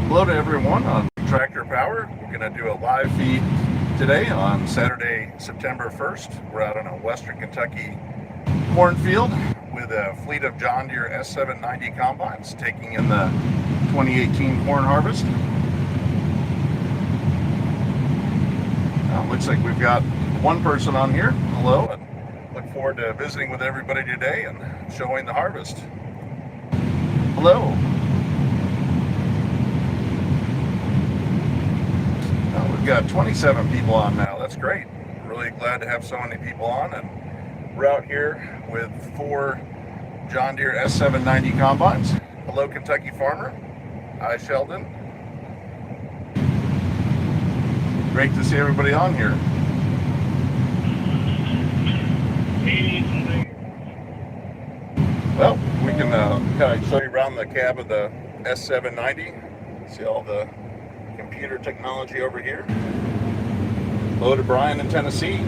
Hello to everyone on Tractor Power. We're going to do a live feed today on Saturday, September 1st. We're out on a Western Kentucky cornfield with a fleet of John Deere S790 combines taking in the 2018 corn harvest. Looks like we've got one person on here. Hello, and look forward to visiting with everybody today and showing the harvest. Hello. We've got 27 people on now. That's great. Really glad to have so many people on. And we're out here with 4 John Deere S790 combines. Hello, Kentucky farmer. Hi, Sheldon. Great to see everybody on here. Well, we can kind of show you around the cab of the S790. See all the computer technology over here. Hello to Brian in Tennessee,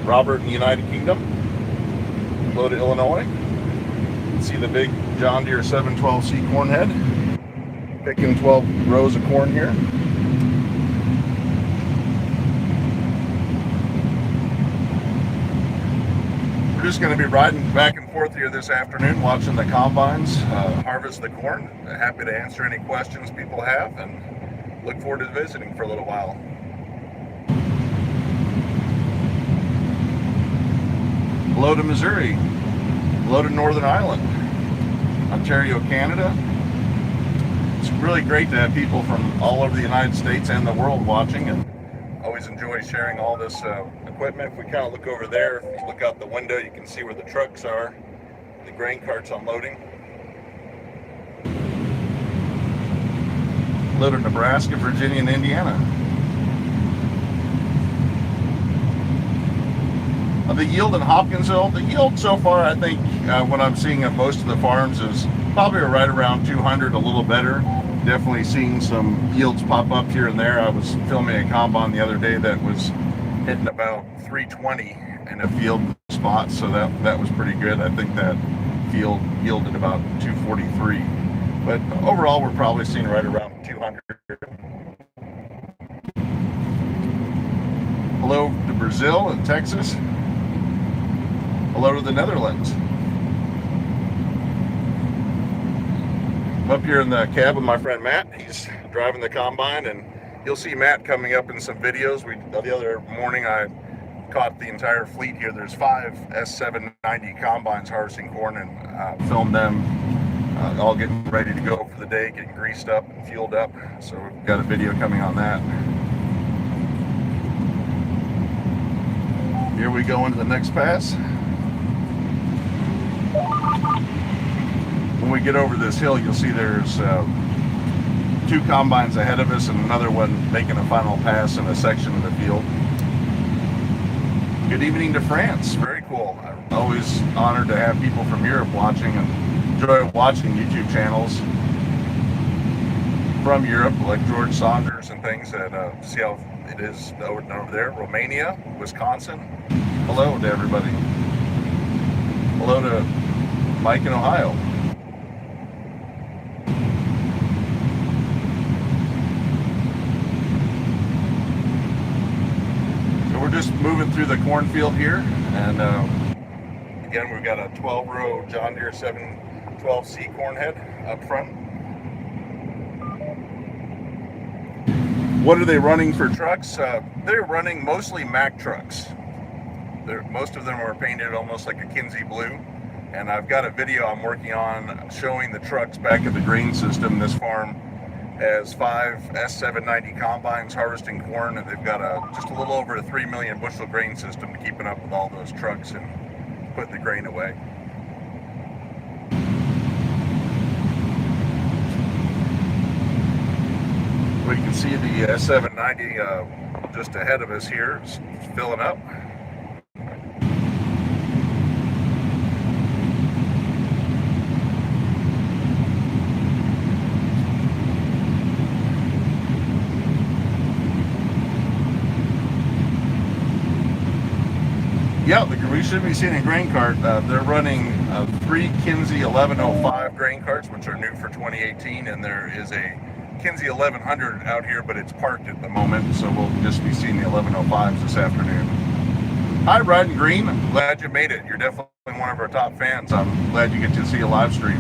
Robert in the United Kingdom. Hello to Illinois. See the big John Deere 712C corn head. Picking 12 rows of corn here. We're just going to be riding back and forth here this afternoon, watching the combines harvest the corn. Happy to answer any questions people have, and look forward to visiting for a little while. Hello to Missouri. Hello to Northern Ireland. Ontario, Canada. It's really great to have people from all over the United States and the world watching, and always enjoy sharing all this equipment. If we kind of look over there, if you look out the window, you can see where the trucks are, the grain carts unloading. Hello to Nebraska, Virginia, and Indiana. The yield in Hopkinsville, the yield so far, I think, what I'm seeing at most of the farms is probably right around 200, a little better. Definitely seeing some yields pop up here and there. I was filming a combine the other day that was hitting about 320 in a field spot, so that was pretty good. I think that field yielded about 243. But overall, we're probably seeing right around 200. Hello to Brazil and Texas. Hello to the Netherlands. I'm up here in the cab with my friend Matt. He's driving the combine, and you'll see Matt coming up in some videos. The other morning I caught the entire fleet here. There's 5 S790 combines harvesting corn, and filmed them all getting ready to go for the day, getting greased up and fueled up. So we've got a video coming on that. Here we go into the next pass. When we get over this hill, you'll see there's 2 combines ahead of us and another one making a final pass in a section of the field. Good evening to France. Very cool. I'm always honored to have people from Europe watching, and enjoy watching YouTube channels from Europe, like George Saunders and things, that see how it is over there. Romania, Wisconsin. Hello to everybody. Hello to Mike in Ohio. So we're just moving through the cornfield here, and again, we've got a 12-row John Deere 712C corn head up front. What are they running for trucks? They're running mostly Mack trucks. Most of them are painted almost like a Kinsey blue. And I've got a video I'm working on showing the trucks back at the grain system. This farm has 5 S790 combines harvesting corn, and they've got just a little over a 3 million bushel grain system keeping up with all those trucks and putting the grain away. Well, you can see the S790 just ahead of us here is filling up. Yeah, we should be seeing a grain cart. They're running 3 Kinsey 1105 grain carts, which are new for 2018, and there is a Kinsey 1100 out here, but it's parked at the moment, so we'll just be seeing the 1105s this afternoon. Hi, Riding Green. I'm glad you made it. You're definitely one of our top fans. I'm glad you get to see a live stream.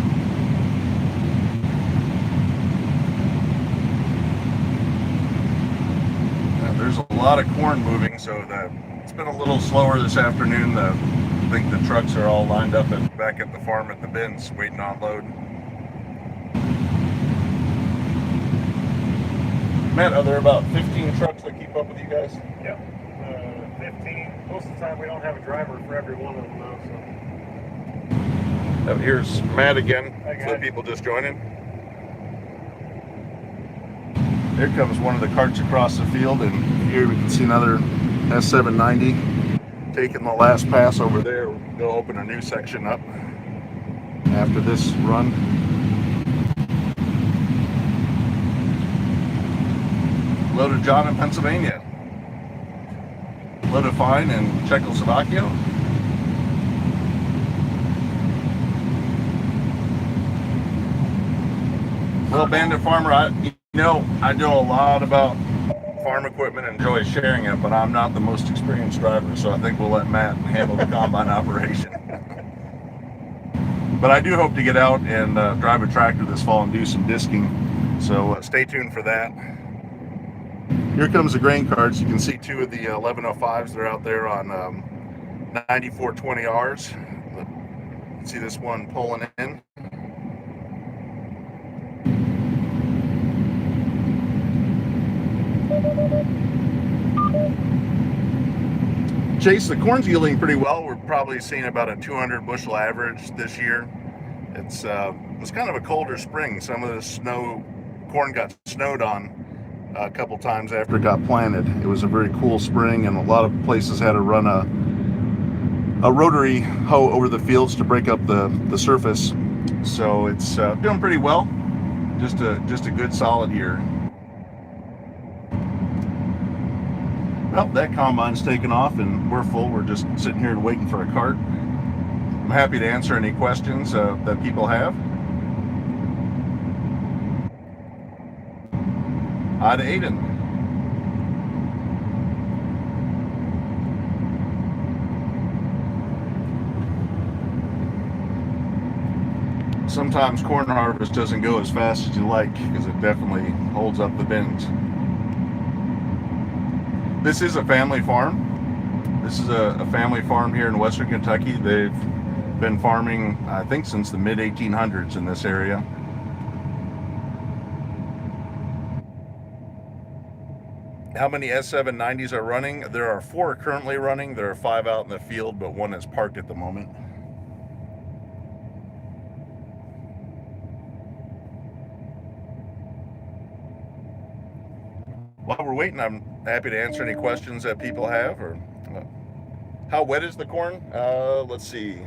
There's a lot of corn moving, so it's been a little slower this afternoon. I think the trucks are all lined up back at the farm at the bins, waiting to unload. Matt, are there about 15 trucks that keep up with you guys? Yep, 15. Most of the time we don't have a driver for every one of them, though. So. Here's Matt again, for the people just joining. Here comes one of the carts across the field, and here we can see another S790 taking the last pass over there. We'll open a new section up after this run. Loaded John in Pennsylvania. Loaded Fine in Czechoslovakia. Well, Bandit Farmer, I know a lot about farm equipment and enjoy sharing it, but I'm not the most experienced driver, so I think we'll let Matt handle the combine operation. But I do hope to get out and drive a tractor this fall and do some disking, so stay tuned for that. Here comes the grain carts. You can see two of the 1105s. They're out there on 9420Rs. You can see this one pulling in. Chase, the corn's yielding pretty well. We're probably seeing about a 200 bushel average this year. It's kind of a colder spring. Some of the corn got snowed on a couple times after it got planted. It was a very cool spring, and a lot of places had to run a rotary hoe over the fields to break up the surface. So it's doing pretty well. Just a good solid year. Well, that combine's taken off and we're full. We're just sitting here waiting for a cart. I'm happy to answer any questions that people have. Hi to Aiden. Sometimes corn harvest doesn't go as fast as you like because it definitely holds up the bins. This is a family farm. This is a family farm here in Western Kentucky. They've been farming, I think, since the mid-1800s in this area. How many S790s are running? There are 4 currently running. There are 5 out in the field, but 1 is parked at the moment. While we're waiting, I'm happy to answer any questions that people have. Or how wet is the corn? Let's see.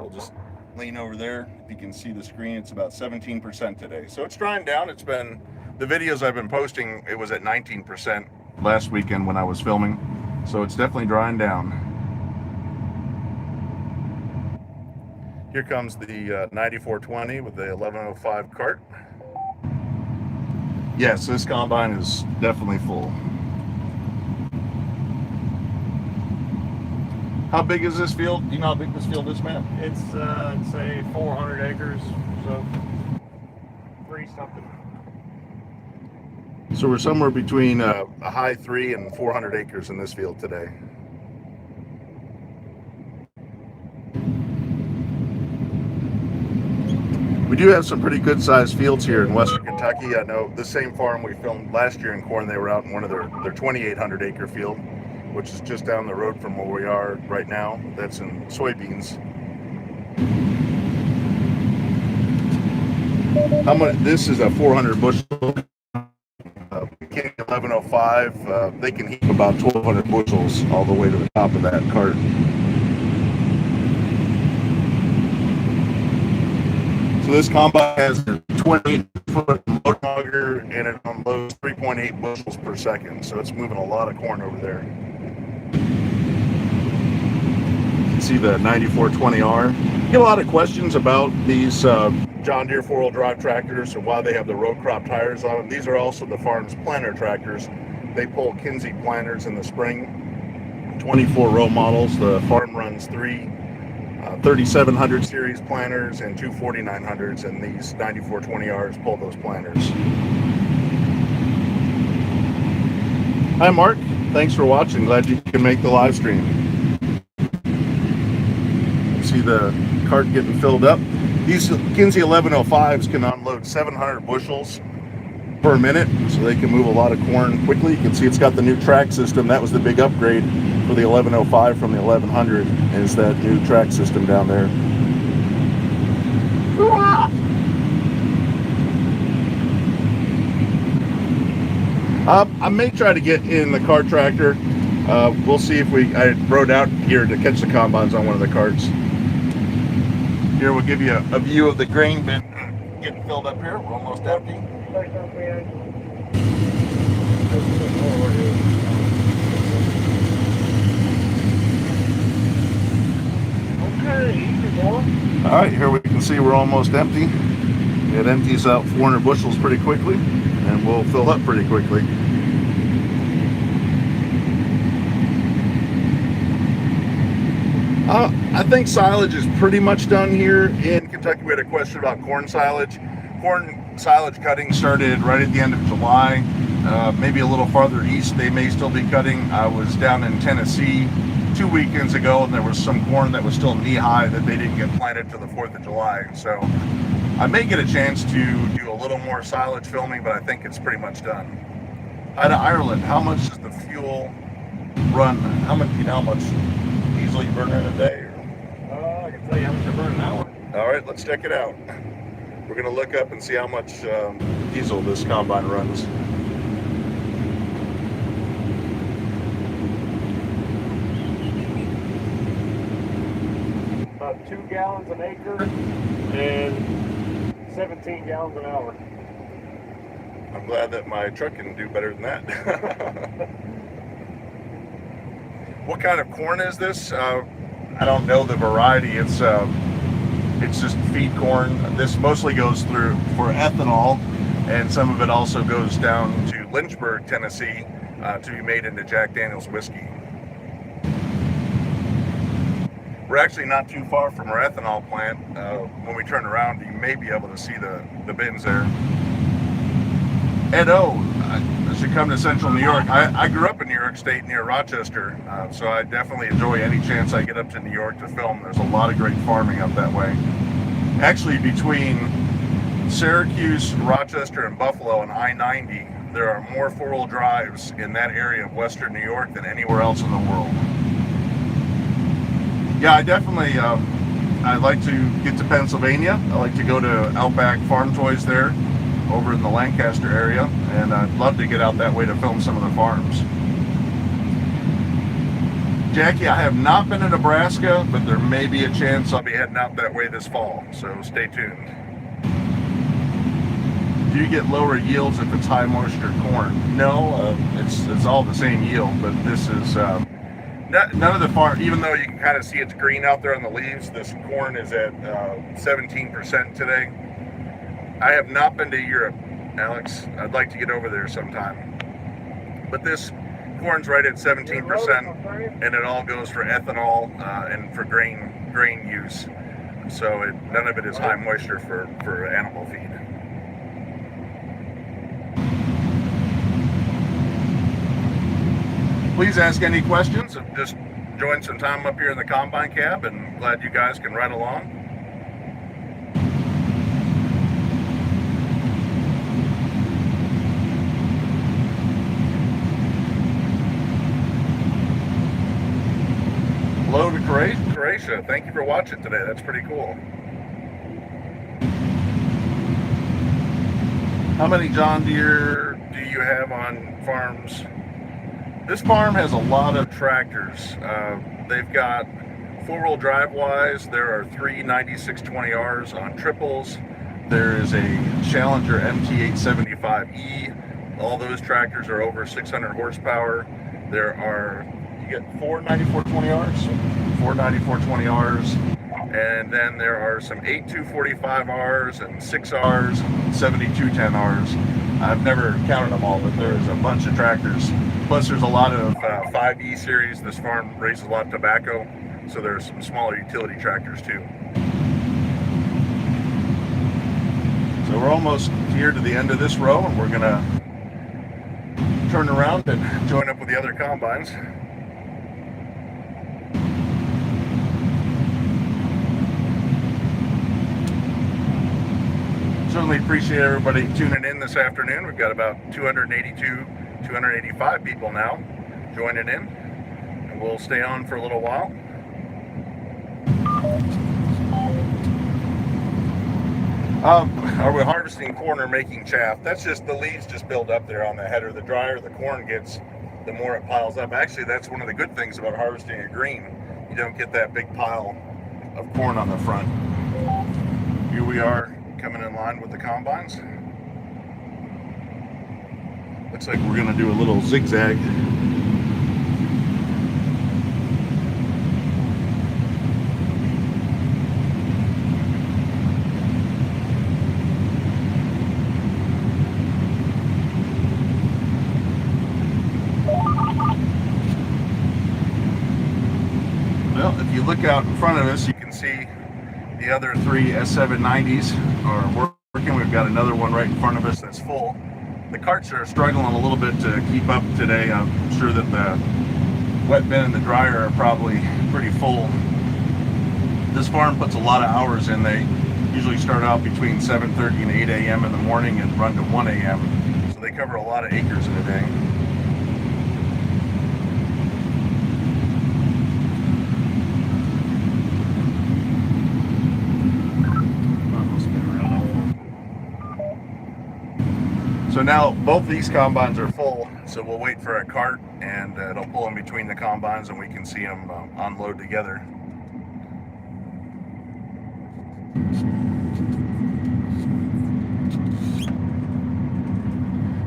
We'll just lean over there. If you can see the screen, it's about 17% today. So it's drying down. It's been, the videos I've been posting, it was at 19% last weekend when I was filming. So it's definitely drying down. Here comes the 9420 with the 1105 cart. Yes, this combine is definitely full. How big is this field? Do you know how big this field is, Matt? It's, I'd say 400 acres, so 3 something. So we're somewhere between a high 3 and 400 acres in this field today. We do have some pretty good sized fields here in Western Kentucky. I know the same farm we filmed last year in corn, they were out in one of their 2,800 acre field, which is just down the road from where we are right now. That's in soybeans. How much? This is a 400 bushel. 1105. They can heap about 1,200 bushels all the way to the top of that cart. So this combine has a 28-foot load auger and it unloads 3.8 bushels per second. So it's moving a lot of corn over there. see the 9420R. Get a lot of questions about these John Deere 4-wheel drive tractors and why they have the row crop tires on them. These are also the farm's planter tractors. They pull Kinsey planters in the spring. 24 row models. The farm runs 3 3700 series planters and 2 4900s, and these 9420Rs pull those planters. Hi Mark, thanks for watching. Glad you can make the live stream. See the cart getting filled up. These Kinsey 1105s can unload 700 bushels per minute, so they can move a lot of corn quickly. You can see it's got the new track system. That was the big upgrade for the 1105 from the 1100, is that new track system down there. I may try to get in the cart tractor. We'll see if I rode out here to catch the combines on one of the carts. Here we'll give you a view of the grain bin getting filled up here. We're almost empty. All right, here we can see we're almost empty. It empties out 400 bushels pretty quickly, and we'll fill up pretty quickly. I think silage is pretty much done here in Kentucky. We had a question about corn silage. Corn silage cutting started right at the end of July. Maybe a little farther east, they may still be cutting. I was down in Tennessee 2 weekends ago, and there was some corn that was still knee-high that they didn't get planted till the 4th of July. So I may get a chance to do a little more silage filming, but I think it's pretty much done. Out of Ireland, how much does the fuel run? How much diesel you burn in a day? I can tell you how much I burn an hour. All right, let's check it out. We're going to look up and see how much diesel this combine runs. About 2 gallons an acre and 17 gallons an hour. I'm glad that my truck can do better than that. What kind of corn is this? I don't know the variety. It's just feed corn. This mostly goes through for ethanol, and some of it also goes down to Lynchburg, Tennessee, to be made into Jack Daniel's whiskey. We're actually not too far from our ethanol plant. When we turn around, you may be able to see the bins there. Ed O, I should come to Central New York. I grew up in New York State near Rochester, so I definitely enjoy any chance I get up to New York to film. There's a lot of great farming up that way. Actually, between Syracuse, Rochester, and Buffalo and I-90, there are more 4-wheel drives in that area of Western New York than anywhere else in the world. Yeah, I definitely, I'd like to get to Pennsylvania. I like to go to Outback Farm Toys there, over in the Lancaster area, and I'd love to get out that way to film some of the farms. Jackie, I have not been to Nebraska, but there may be a chance I'll be heading out that way this fall, so stay tuned. Do you get lower yields if it's high moisture corn? No, it's all the same yield, but this is none of the farm, even though you can kind of see it's green out there on the leaves, this corn is at 17% today. I have not been to Europe, Alex. I'd like to get over there sometime. But this corn's right at 17%, and it all goes for ethanol and for grain use. So none of it is high moisture for animal feed. Please ask any questions. I've just joined some time up here in the combine cab, and glad you guys can ride along. Hello to Croatia. Thank you for watching today. That's pretty cool. How many John Deere do you have on farms? This farm has a lot of tractors. They've got 4-wheel drive wise, there are 3 9620Rs on triples. There is a Challenger MT875E. All those tractors are over 600 horsepower. You get 4 9420Rs? 490, 420Rs. And then there are some 8245Rs and 6Rs, 7210Rs. I've never counted them all, but there's a bunch of tractors. Plus there's a lot of 5E series. This farm raises a lot of tobacco, so there's some smaller utility tractors too. So we're almost here to the end of this row, and we're gonna turn around and join up with the other combines. Certainly appreciate everybody tuning in this afternoon. We've got about 282, 285 people now joining in, and we'll stay on for a little while. Are we harvesting corn or making chaff? That's just the leaves just build up there on the header. The drier the corn gets, the more it piles up. Actually, that's one of the good things about harvesting a green. You don't get that big pile of corn on the front. Here we are coming in line with the combines. Looks like we're going to do a little zigzag. Well, if you look out in front of us, you can see the other three S790s are working. We've got another one right in front of us that's full. The carts are struggling a little bit to keep up today. I'm sure that the wet bin and the dryer are probably pretty full. This farm puts a lot of hours in. They usually start out between 7:30 and 8 a.m. in the morning and run to 1 a.m. So they cover a lot of acres in a day. So now both these combines are full, so we'll wait for a cart, and it'll pull in between the combines and we can see them unload together.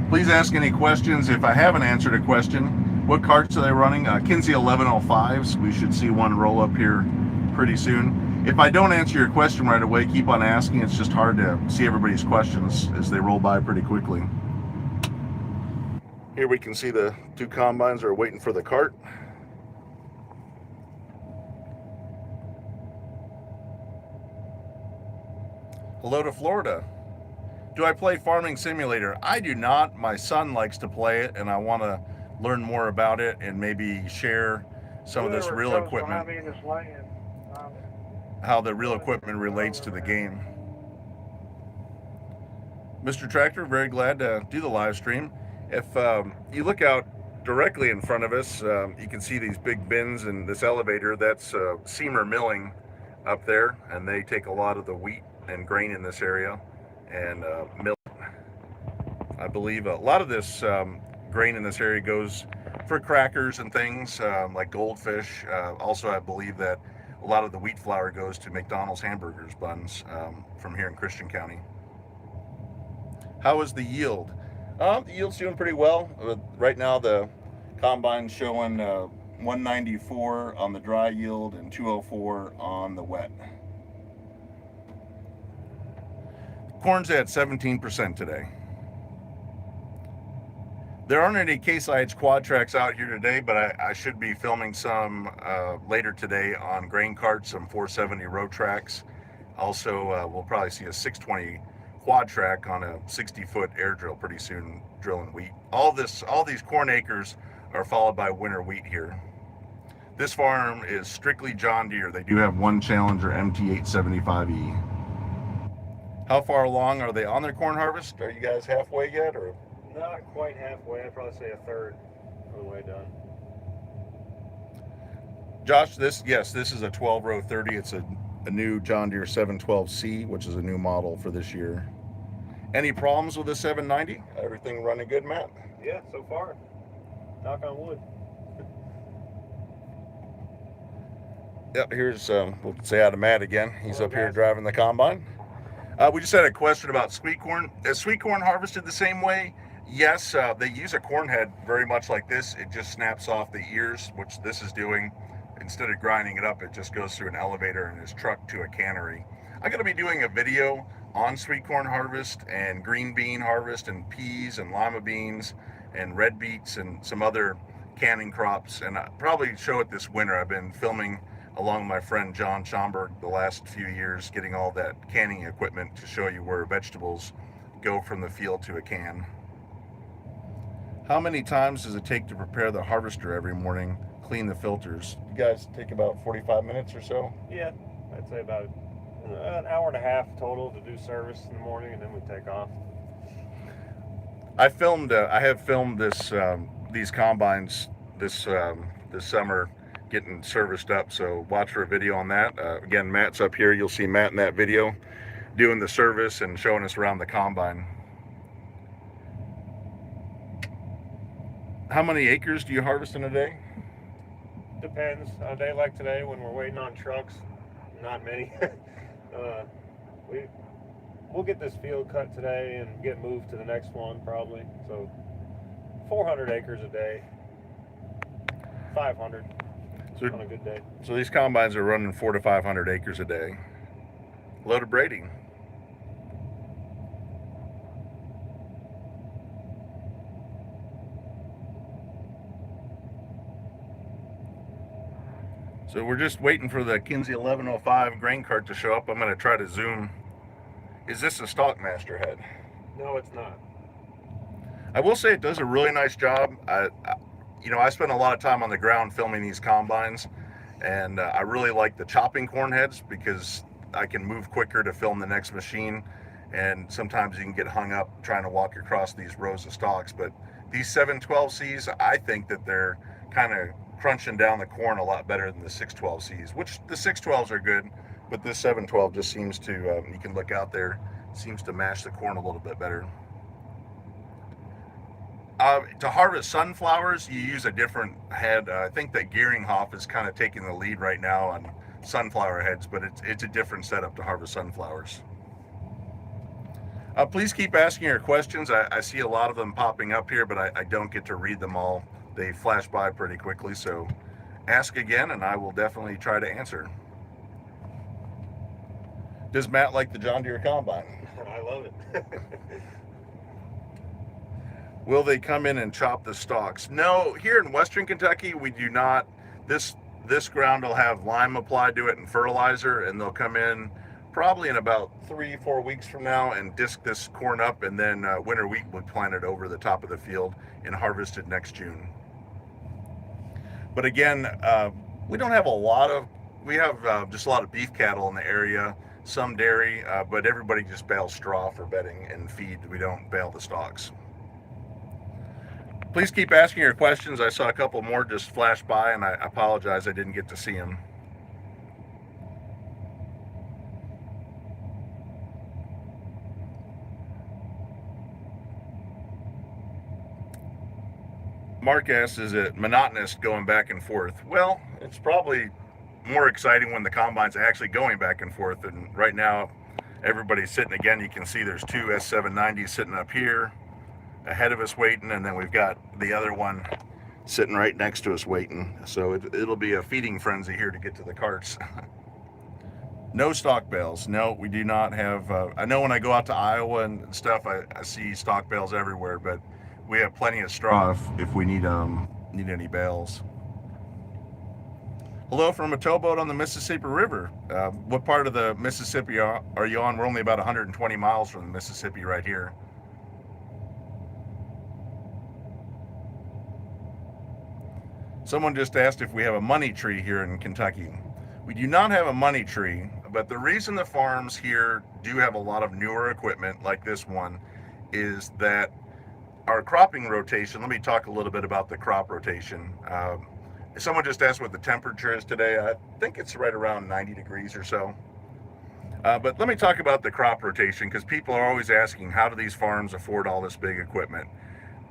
Please ask any questions. If I haven't answered a question, what carts are they running? Kinsey 1105s. We should see one roll up here pretty soon. If I don't answer your question right away, keep on asking. It's just hard to see everybody's questions as they roll by pretty quickly. Here we can see the two combines are waiting for the cart. Hello to Florida. Do I play Farming Simulator? I do not. My son likes to play it, and I want to learn more about it and maybe share some of this real equipment. How the real equipment relates to the game. Mr. Tractor, very glad to do the live stream. If you look out directly in front of us, you can see these big bins and this elevator. That's Seymour Milling up there, and they take a lot of the wheat and grain in this area and mill. I believe a lot of this grain in this area goes for crackers and things like Goldfish. Also, I believe that a lot of the wheat flour goes to McDonald's hamburgers buns from here in Christian County. How is the yield? The yield's doing pretty well. Right now the combine's showing 194 on the dry yield and 204 on the wet. Corn's at 17% today. There aren't any Case IH quad tracks out here today, but I should be filming some later today on grain carts, some 470 road tracks. Also, we'll probably see a 620 quad track on a 60-foot air drill pretty soon, drilling wheat. All these corn acres are followed by winter wheat here. This farm is strictly John Deere. They do have one Challenger MT875E. How far along are they on their corn harvest? Are you guys halfway yet, or? Not quite halfway. I'd probably say a third of the way done. Josh, this is a 12-row 30. It's a new John Deere 712C, which is a new model for this year. Any problems with the 790? Everything running good, Matt? Yeah, so far. Knock on wood. Yep, here's, we'll say out of Matt again. He's up here driving the combine. We just had a question about sweet corn. Is sweet corn harvested the same way? Yes, they use a corn head very much like this. It just snaps off the ears, which this is doing. instead of grinding it up, it just goes through an elevator and is trucked to a cannery. I'm going to be doing a video on sweet corn harvest and green bean harvest and peas and lima beans and red beets and some other canning crops, and I'll probably show it this winter. I've been filming along with my friend John Schomburg the last few years, getting all that canning equipment to show you where vegetables go from the field to a can. How many times does it take to prepare the harvester every morning, clean the filters? You guys take about 45 minutes or so? Yeah, I'd say about an hour and a half total to do service in the morning, and then we take off. I have filmed this these combines this summer getting serviced up, so watch for a video on that. Again, Matt's up here. You'll see Matt in that video doing the service and showing us around the combine. How many acres do you harvest in a day? Depends. On a day like today when we're waiting on trucks, not many. We'll get this field cut today and get moved to the next one probably. So 400 acres a day, 500 on a good day. So these combines are running 400 to 500 acres a day. Load of braiding. So we're just waiting for the Kinsey 1105 grain cart to show up. I'm going to try to zoom. Is this a Stockmaster head? No, it's not. I will say it does a really nice job. I spend a lot of time on the ground filming these combines, and I really like the chopping corn heads because I can move quicker to film the next machine, and sometimes you can get hung up trying to walk across these rows of stalks. But these 712Cs, I think that they're kind of crunching down the corn a lot better than the 612Cs, which the 612s are good, but this 712 just seems to, you can look out there, seems to mash the corn a little bit better. To harvest sunflowers, you use a different head. I think that Gearinghoff is kind of taking the lead right now on sunflower heads, but it's a different setup to harvest sunflowers. Please keep asking your questions. I see a lot of them popping up here, but I don't get to read them all. They flash by pretty quickly, so ask again and I will definitely try to answer. Does Matt like the John Deere combine? I love it. Will they come in and chop the stalks? No, here in Western Kentucky, we do not. This ground will have lime applied to it and fertilizer, and they'll come in probably in about 3-4 weeks from now and disc this corn up, and then winter wheat will be planted over the top of the field and harvested next June. But again, we don't have a lot of, we have just a lot of beef cattle in the area, some dairy, but everybody just bales straw for bedding and feed. We don't bale the stalks. Please keep asking your questions. I saw a couple more just flash by, and I apologize I didn't get to see them. Mark asks, is it monotonous going back and forth? Well, it's probably more exciting when the combine's actually going back and forth. And right now, everybody's sitting again. You can see there's two S790s sitting up here ahead of us waiting, and then we've got the other one sitting right next to us waiting. So it'll be a feeding frenzy here to get to the carts. No stock bales. No, we do not have. I know when I go out to Iowa and stuff, I see stock bales everywhere, but we have plenty of straw if we need any bales. Hello from a towboat on the Mississippi River. What part of the Mississippi are you on? We're only about 120 miles from the Mississippi right here. Someone just asked if we have a money tree here in Kentucky. We do not have a money tree, but the reason the farms here do have a lot of newer equipment like this one is that our cropping rotation, let me talk a little bit about the crop rotation. Someone just asked what the temperature is today. I think it's right around 90 degrees or so. But let me talk about the crop rotation, because people are always asking, how do these farms afford all this big equipment?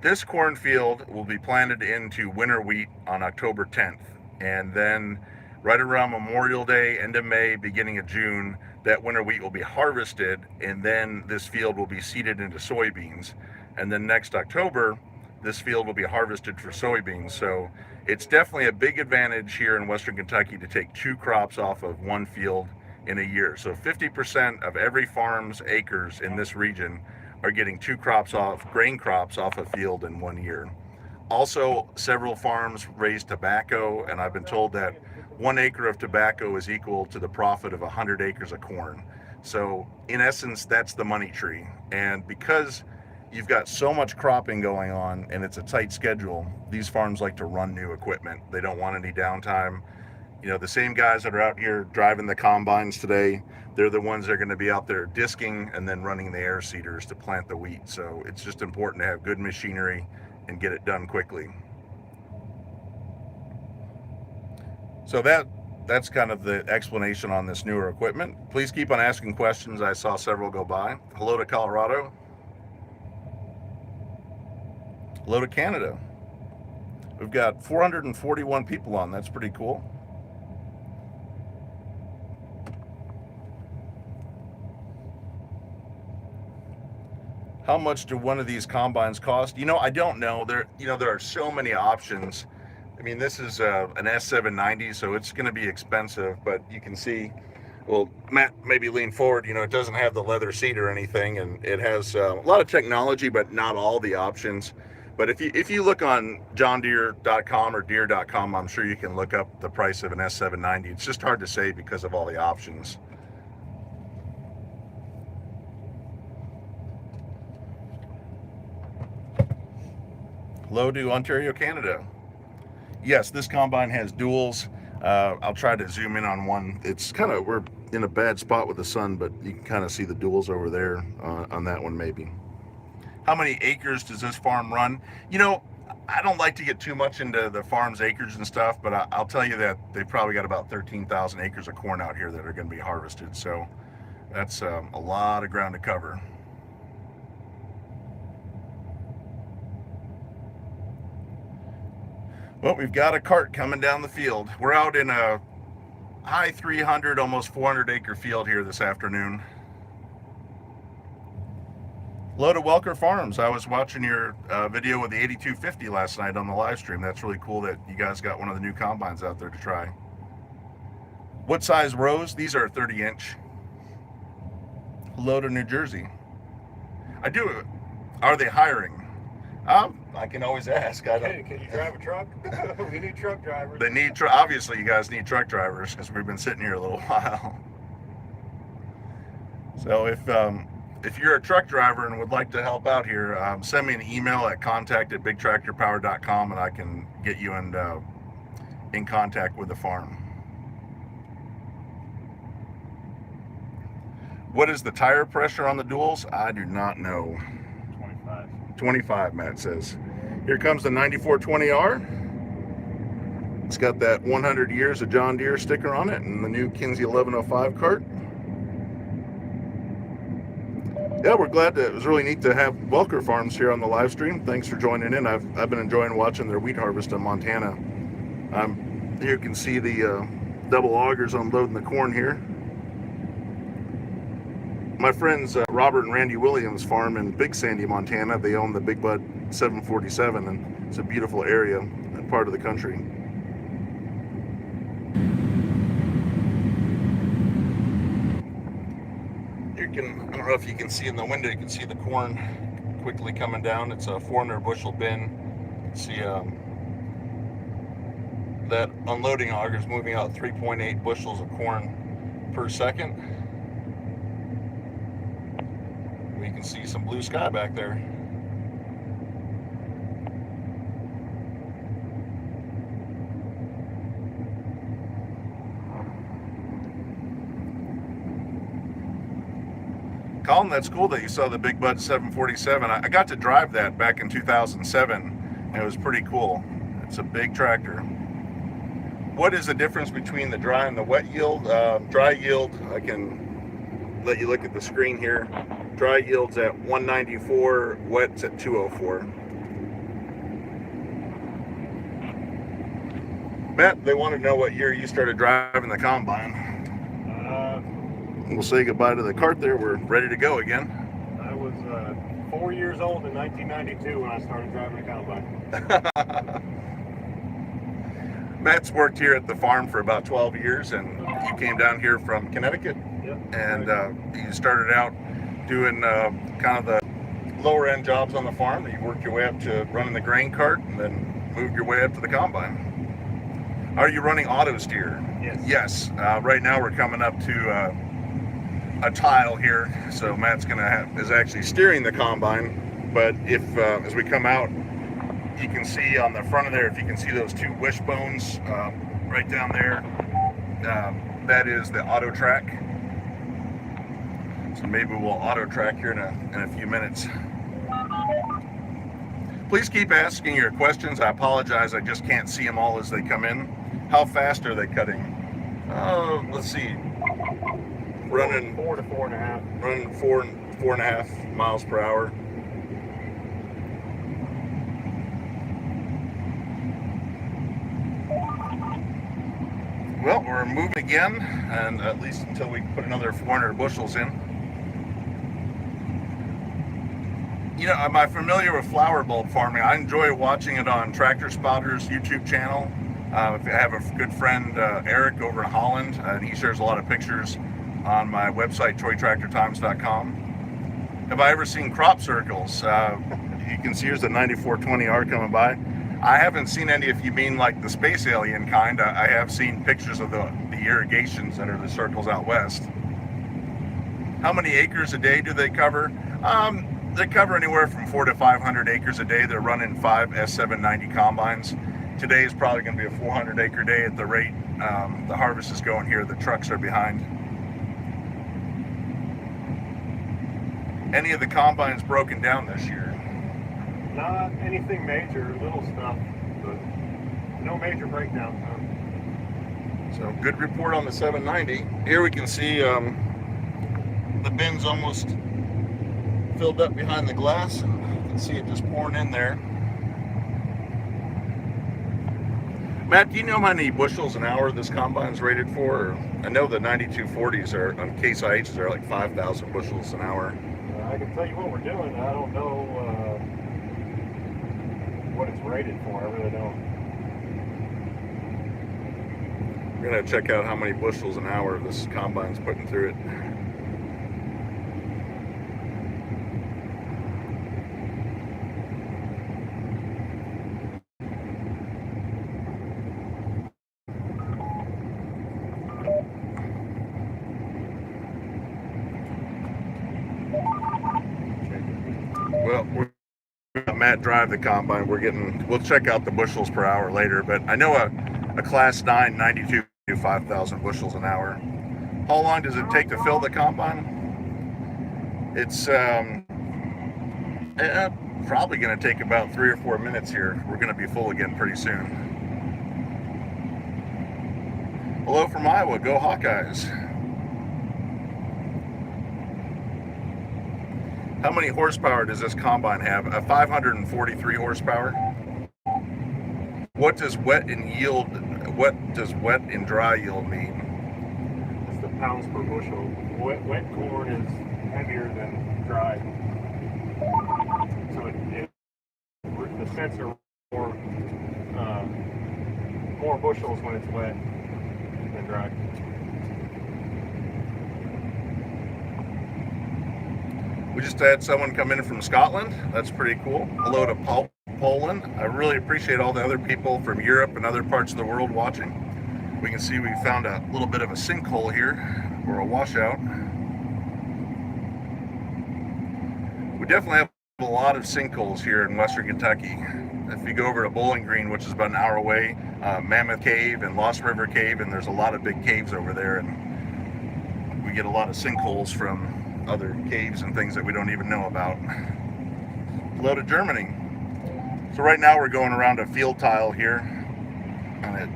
This cornfield will be planted into winter wheat on October 10th. And then right around Memorial Day, end of May, beginning of June, that winter wheat will be harvested, and then this field will be seeded into soybeans. And then next October, this field will be harvested for soybeans. So it's definitely a big advantage here in Western Kentucky to take 2 crops off of one field in a year. So 50% of every farm's acres in this region are getting 2 crops off, grain crops off a field in 1 year. Also, several farms raise tobacco, and I've been told that 1 acre of tobacco is equal to the profit of 100 acres of corn. So in essence, that's the money tree. And because you've got so much cropping going on and it's a tight schedule, these farms like to run new equipment. They don't want any downtime. You know, the same guys that are out here driving the combines today, they're the ones that are going to be out there disking and then running the air seeders to plant the wheat. So it's just important to have good machinery and get it done quickly. So that's kind of the explanation on this newer equipment. Please keep on asking questions. I saw several go by. Hello to Colorado. Hello to Canada. We've got 441 people on. That's pretty cool. How much do one of these combines cost? You know, I don't know. There are so many options. I mean, this is an S790, so it's going to be expensive, but you can see, well, Matt, maybe lean forward. You know, it doesn't have the leather seat or anything, and it has a lot of technology, but not all the options. But if you look on johndeere.com or deere.com, I'm sure you can look up the price of an S790. It's just hard to say because of all the options. Hello to Ontario, Canada. Yes, this combine has duals. I'll try to zoom in on one. It's kind of, we're in a bad spot with the sun, but you can kind of see the duals over there on that one maybe. How many acres does this farm run? You know, I don't like to get too much into the farm's acres and stuff, but I'll tell you that they've probably got about 13,000 acres of corn out here that are going to be harvested. So that's a lot of ground to cover. Well, we've got a cart coming down the field. We're out in a high 300, almost 400 acre field here this afternoon. Hello to Welker Farms. I was watching your video with the 8250 last night on the live stream. That's really cool that you guys got one of the new combines out there to try. What size rows? These are 30-inch. Hello to New Jersey. Are they hiring? I can always ask. Can you drive a truck? We need truck drivers. They need obviously you guys need truck drivers because we've been sitting here a little while. So if you're a truck driver and would like to help out here, send me an email at contact@bigtractorpower.com and I can get you in contact with the farm. What is the tire pressure on the duals? I do not know. 25, Matt says. Here comes the 9420R. It's got that 100 years of John Deere sticker on it and the new Kinsey 1105 cart. Yeah, we're glad that it was really neat to have Welker Farms here on the live stream. Thanks for joining in. I've been enjoying watching their wheat harvest in Montana. Here you can see the double augers unloading the corn here. My friends Robert and Randy Williams farm in Big Sandy, Montana. They own the Big Bud 747, and it's a beautiful area and part of the country. I don't know if you can see in the window, you can see the corn quickly coming down. It's a 400 bushel bin. You can see that unloading auger is moving out 3.8 bushels of corn per second. You can see some blue sky back there. Colin, that's cool that you saw the Big Bud 747. I got to drive that back in 2007, and it was pretty cool. It's a big tractor. What is the difference between the dry and the wet yield? Dry yield, I can let you look at the screen here. Dry yield's at 194, wet's at 204. Matt, they want to know what year you started driving the combine. We'll say goodbye to the cart there. We're ready to go again. I was 4 years old in 1992 when I started driving a combine. Matt's worked here at the farm for about 12 years, and you came down here from Connecticut. Yep. And you started out doing kind of the lower end jobs on the farm. You worked your way up to running the grain cart, and then moved your way up to the combine. Are you running auto steer? Yes. Yes. Right now we're coming up to a tile here, so Matt's is actually steering the combine. But if as we come out, you can see on the front of there, if you can see those two wishbones right down there, that is the auto track. So maybe we'll auto track here in a few minutes. Please keep asking your questions. I apologize, I just can't see them all as they come in. How fast are they cutting? Let's see. Running 4 to 4.5. Running 4.5 miles per hour. Well, we're moving again, and at least until we put another 400 bushels in. You know, am I familiar with flower bulb farming? I enjoy watching it on Tractor Spotter's YouTube channel. I have a good friend, Eric, over in Holland, and he shares a lot of pictures on my website, toytractortimes.com. Have I ever seen crop circles? You can see here's the 9420R coming by. I haven't seen any, if you mean like the space alien kind. I have seen pictures of the irrigations that are the circles out west. How many acres a day do they cover? They cover anywhere from 400 to 500 acres a day. They're running 5 S790 combines. Today is probably going to be a 400 acre day at the rate the harvest is going here. The trucks are behind. Any of the combines broken down this year? Not anything major, little stuff, but no major breakdown. So good report on the 790. Here we can see the bin's almost filled up behind the glass, and you can see it just pouring in there. Matt, do you know how many bushels an hour this combine's rated for? I know the 9240s are on Case IHs are like 5,000 bushels an hour. I can tell you what we're doing. I don't know what it's rated for. I really don't. We're gonna check out how many bushels an hour this combine's putting through it. Well, we're Matt drive the combine. We'll check out the bushels per hour later, but I know a class 9 92 do 5,000 bushels an hour. How long does it take to fill the combine? It's probably going to take about 3 or 4 minutes here. We're going to be full again pretty soon. Hello from Iowa. Go Hawkeyes. How many horsepower does this combine have? 543 horsepower. What does wet and dry yield mean? It's the pounds per bushel. Wet corn is heavier than dry. So the sets are more bushels when it's wet than dry. We just had someone come in from Scotland. That's pretty cool. Hello to Poland. I really appreciate all the other people from Europe and other parts of the world watching. We can see we found a little bit of a sinkhole here, or a washout. We definitely have a lot of sinkholes here in Western Kentucky. If you go over to Bowling Green, which is about an hour away, Mammoth Cave and Lost River Cave, and there's a lot of big caves over there, and we get a lot of sinkholes from other caves and things that we don't even know about. Hello to Germany. So right now we're going around a field tile here, and it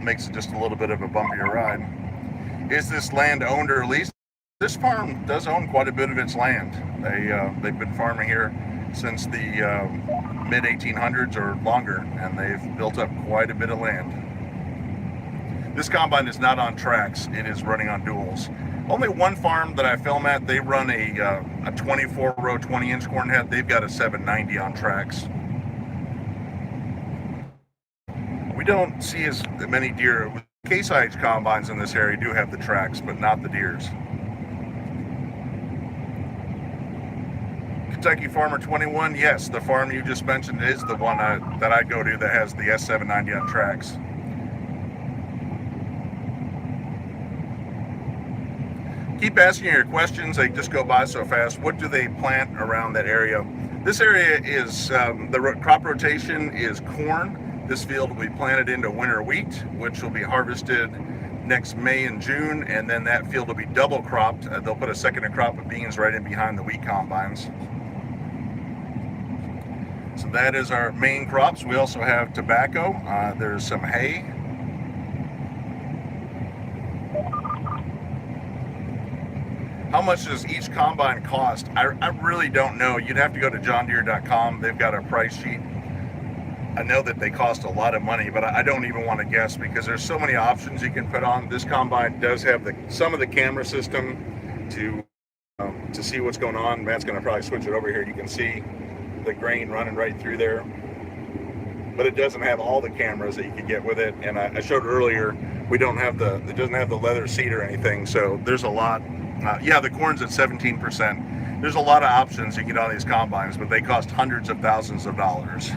makes it just a little bit of a bumpier ride. Is this land owned or leased? This farm does own quite a bit of its land. They've been farming here since the mid 1800s or longer, and they've built up quite a bit of land. This combine is not on tracks, it is running on duals. Only one farm that I film at, they run a 24 row 20-inch corn head. They've got a 790 on tracks. We don't see as many deer. Case IH combines in this area do have the tracks, but not the deers. Kentucky Farmer 21, yes, the farm you just mentioned is the one that I go to that has the S790 on tracks. Keep asking your questions, they just go by so fast. What do they plant around that area? This area is, the crop rotation is corn. This field will be planted into winter wheat, which will be harvested next May and June, and then that field will be double cropped. They'll put a second crop of beans right in behind the wheat combines. So that is our main crops. We also have tobacco. There's some hay. How much does each combine cost? I really don't know. You'd have to go to johndeere.com. They've got a price sheet. I know that they cost a lot of money, but I don't even want to guess because there's so many options you can put on. This combine does have some of the camera system to see what's going on. Matt's going to probably switch it over here. You can see the grain running right through there, but it doesn't have all the cameras that you could get with it. And I showed earlier, it doesn't have the leather seat or anything. So there's a lot. Yeah, the corn's at 17%. There's a lot of options you can get on these combines, but they cost hundreds of thousands of dollars.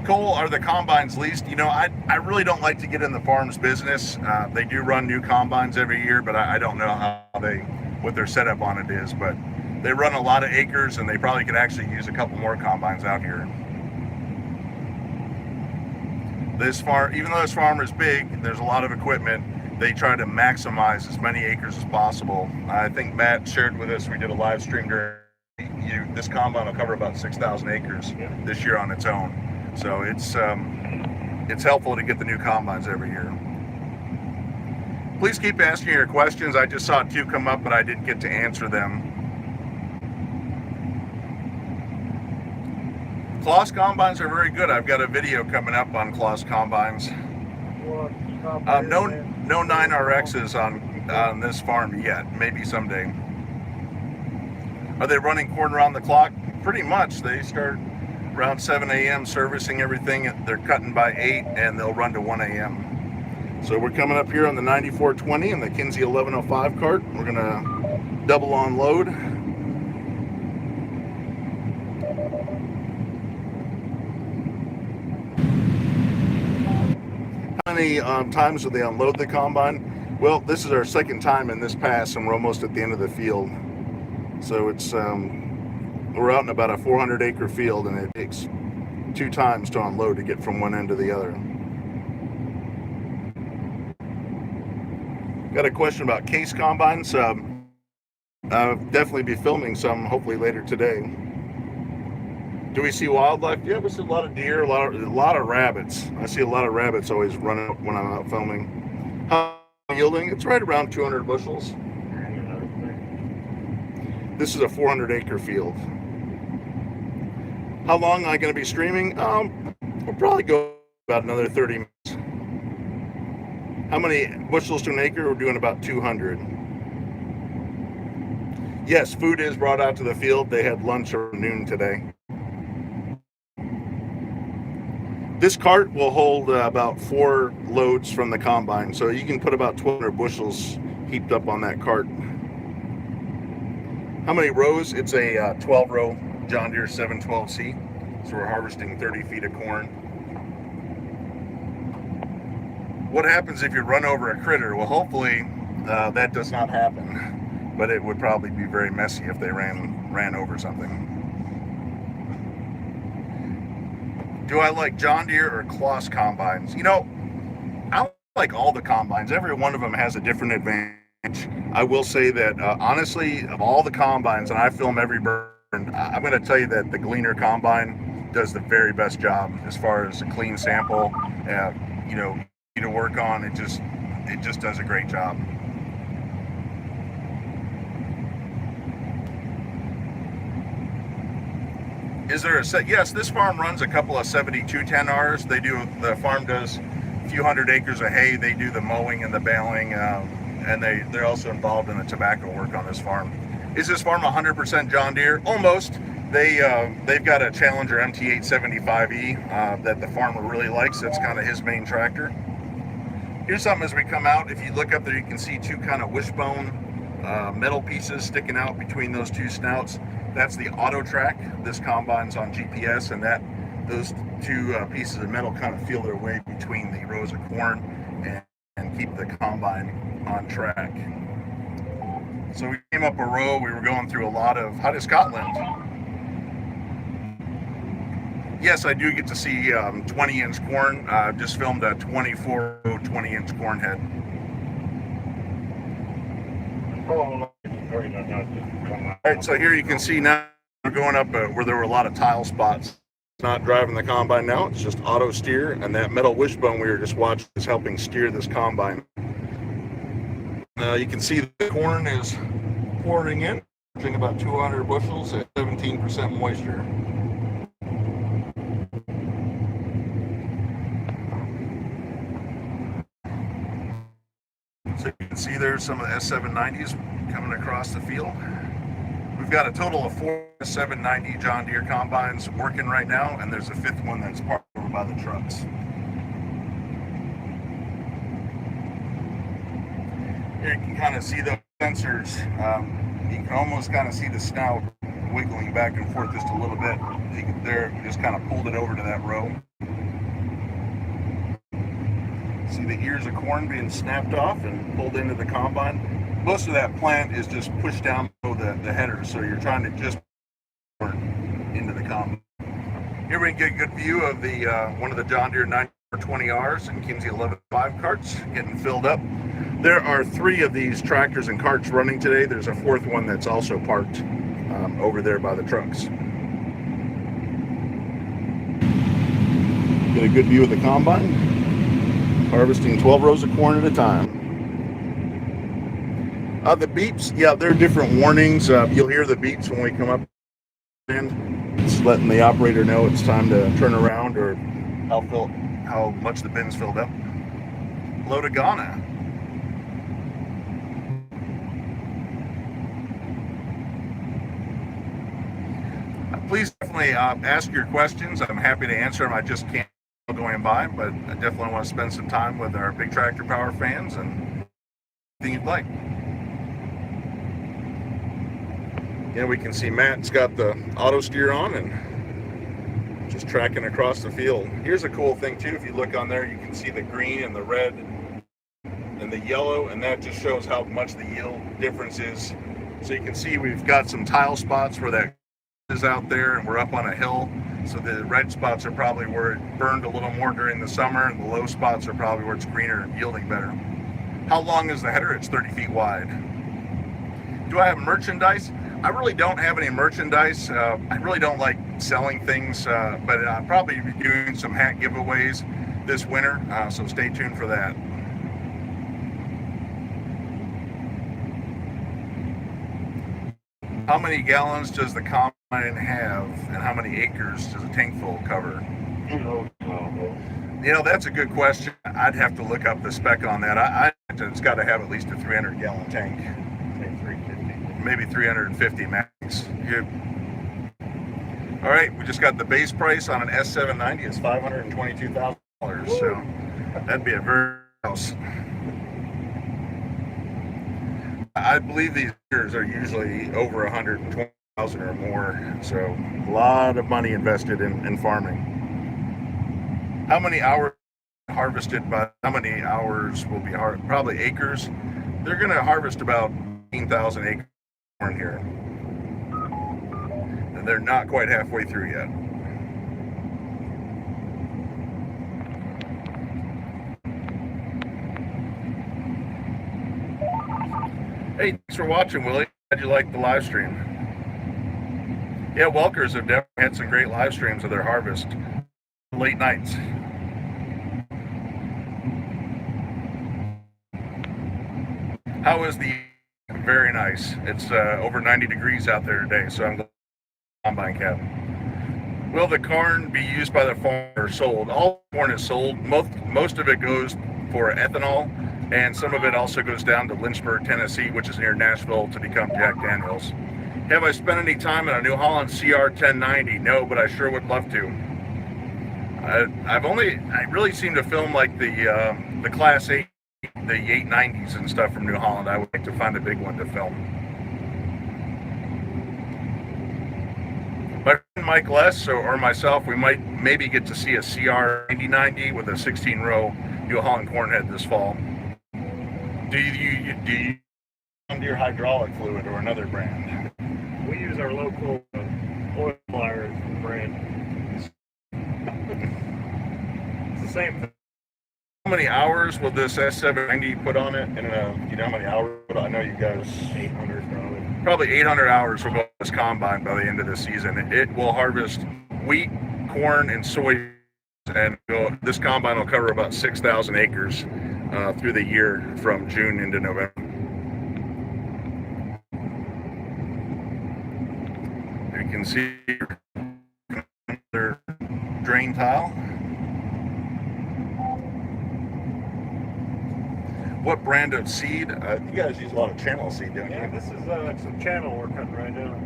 Cole, are the combines leased? You know, I really don't like to get in the farm's business. They do run new combines every year, but I don't know what their setup on it is. But they run a lot of acres, and they probably could actually use a couple more combines out here. This farm, even though this farm is big, there's a lot of equipment. They try to maximize as many acres as possible. I think Matt shared with us, we did a live stream during this combine will cover about 6,000 acres this year on its own. So it's helpful to get the new combines every year. Please keep asking your questions. I just saw 2 come up, but I didn't get to answer them. Kloss combines are very good. I've got a video coming up on Kloss combines. No 9RXs on this farm yet. Maybe someday. Are they running corn around the clock? Pretty much. They start around 7 a.m. servicing everything. They're cutting by 8 and they'll run to 1 a.m. So we're coming up here on the 9420 and the Kinsey 1105 cart. We're gonna double unload. How many times do they unload the combine? Well, this is our second time in this pass and we're almost at the end of the field. So it's we're out in about a 400 acre field and it takes 2 times to unload to get from one end to the other. Got a question about case combines. I'll definitely be filming some hopefully later today. Do we see wildlife? Yeah, we see a lot of deer, a lot of rabbits. I see a lot of rabbits always running up when I'm out filming. How yielding? It's right around 200 bushels. This is a 400 acre field. How long am I going to be streaming? We'll probably go about another 30 minutes. How many bushels to an acre? We're doing about 200. Yes, food is brought out to the field. They had lunch around noon today. This cart will hold about 4 loads from the combine, so you can put about 1,200 bushels heaped up on that cart. How many rows? It's a 12 row John Deere 790C, so we're harvesting 30 feet of corn. What happens if you run over a critter? Well, hopefully that does not happen, but it would probably be very messy if they ran over something. Do I like John Deere or Kloss combines? You know, I like all the combines. Every one of them has a different advantage. I will say that honestly, of all the combines, and I film every burn, I'm going to tell you that the Gleaner combine does the very best job as far as a clean sample, you know, to work on. It just does a great job. Is there a set? Yes, this farm runs a couple of 7210Rs. The farm does a few hundred acres of hay. They do the mowing and the baling. and they're also involved in the tobacco work on this farm. Is this farm 100% John Deere? Almost. They've got a Challenger MT875E that the farmer really likes. That's kind of his main tractor. Here's something as we come out. If you look up there, you can see two kind of wishbone metal pieces sticking out between those two snouts. That's the auto track. This combine's on GPS, and those two pieces of metal kind of feel their way between the rows of corn and keep the combine on track. So we came up a row. We were going through a lot of, how does Scotland? Yes, I do get to see 20-inch corn. I've just filmed a 24 20-inch corn head. All right, so here you can see now we're going up where there were a lot of tile spots. It's not driving the combine now, it's just auto steer, and that metal wishbone we were just watching is helping steer this combine. You can see the corn is pouring in, about 200 bushels at 17% moisture. So you can see there's some of the S790s coming across the field. We've got a total of 4 S790 John Deere combines working right now, and there's a 5th one that's parked over by the trucks. Here you can kind of see the sensors. You can almost kind of see the snout wiggling back and forth just a little bit. There, just kind of pulled it over to that row. See the ears of corn being snapped off and pulled into the combine. Most of that plant is just pushed down below the header, so you're trying to just corn into the combine. Here we get a good view of the one of the John Deere 9420Rs and Kinsey 11.5 carts getting filled up. There are 3 of these tractors and carts running today. There's a 4th one that's also parked over there by the trucks. Get a good view of the combine. Harvesting 12 rows of corn at a time. The beeps, yeah, they're different warnings. You'll hear the beeps when we come up, and it's letting the operator know it's time to turn around or how much the bin's filled up. Hello to Ghana. Please definitely ask your questions. I'm happy to answer them. I just can't going by, but I definitely want to spend some time with our Big Tractor Power fans and anything you'd like. Yeah, we can see Matt's got the auto steer on and just tracking across the field. Here's a cool thing too. If you look on there, you can see the green and the red and the yellow, and that just shows how much the yield difference is. So you can see we've got some tile spots where that is out there, and we're up on a hill. So the red spots are probably where it burned a little more during the summer, and the low spots are probably where it's greener and yielding better. How long is the header? It's 30 feet wide. Do I have merchandise? I really don't have any merchandise. I really don't like selling things, but I'll probably be doing some hat giveaways this winter, so stay tuned for that. How many gallons does the combine have, and how many acres does a tank full cover? You know, that's a good question. I'd have to look up the spec on that. It's got to have at least a 300-gallon tank. Maybe 350 max. Good. All right, we just got the base price on an S790 is $522,000. So that'd be a very house. I believe these years are usually over 120,000 or more. So a lot of money invested in farming. How many hours harvested by? How many hours will be probably acres? They're going to harvest about 15,000 acres. Here, and they're not quite halfway through yet. Hey, thanks for watching, Willie. Glad you liked the live stream. Yeah, Welkers have definitely had some great live streams of their harvest. Late nights. How is the Very nice. It's over 90 degrees out there today, so I'm glad the combine cab. Will the corn be used by the farmer or sold? All corn is sold. Most of it goes for ethanol. And some of it also goes down to Lynchburg, Tennessee, which is near Nashville, to become Jack Daniels. Have I spent any time in a New Holland CR 1090? No, but I sure would love to. I really seem to film like the Class 8, the 890s and stuff from New Holland. I would like to find a big one to film. My friend Mike Less or myself, we might maybe get to see a CR 9090 with a 16-row New Holland corn head this fall. Do you John Deere hydraulic fluid or another brand? We use our local oil pliers brand. It's the same thing. How many hours will this S790 put on it? And you know how many hours? I know you guys. 800 probably. Probably 800 hours will go on this combine by the end of the season. It will harvest wheat, corn, and soy, and this combine will cover about 6,000 acres through the year from June into November. You can see their drain tile. What brand of seed? You guys use a lot of channel seed, don't you? Yeah, this is some channel we're cutting right now.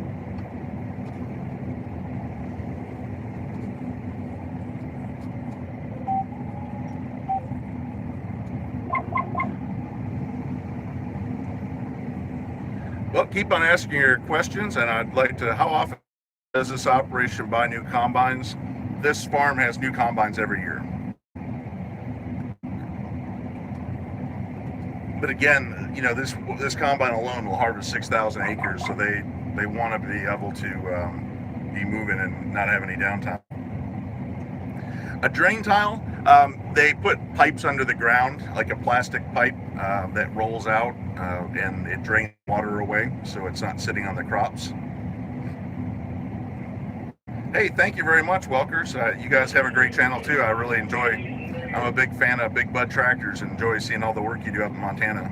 Well, keep on asking your questions, and I'd like to, how often does this operation buy new combines? This farm has new combines every year. But again, you know, this combine alone will harvest 6,000 acres, so they want to be able to be moving and not have any downtime. A drain tile, they put pipes under the ground, like a plastic pipe that rolls out and it drains water away, so it's not sitting on the crops. Hey, thank you very much, Welkers. You guys have a great channel too. I really enjoy. I'm a big fan of Big Bud Tractors and enjoy seeing all the work you do up in Montana.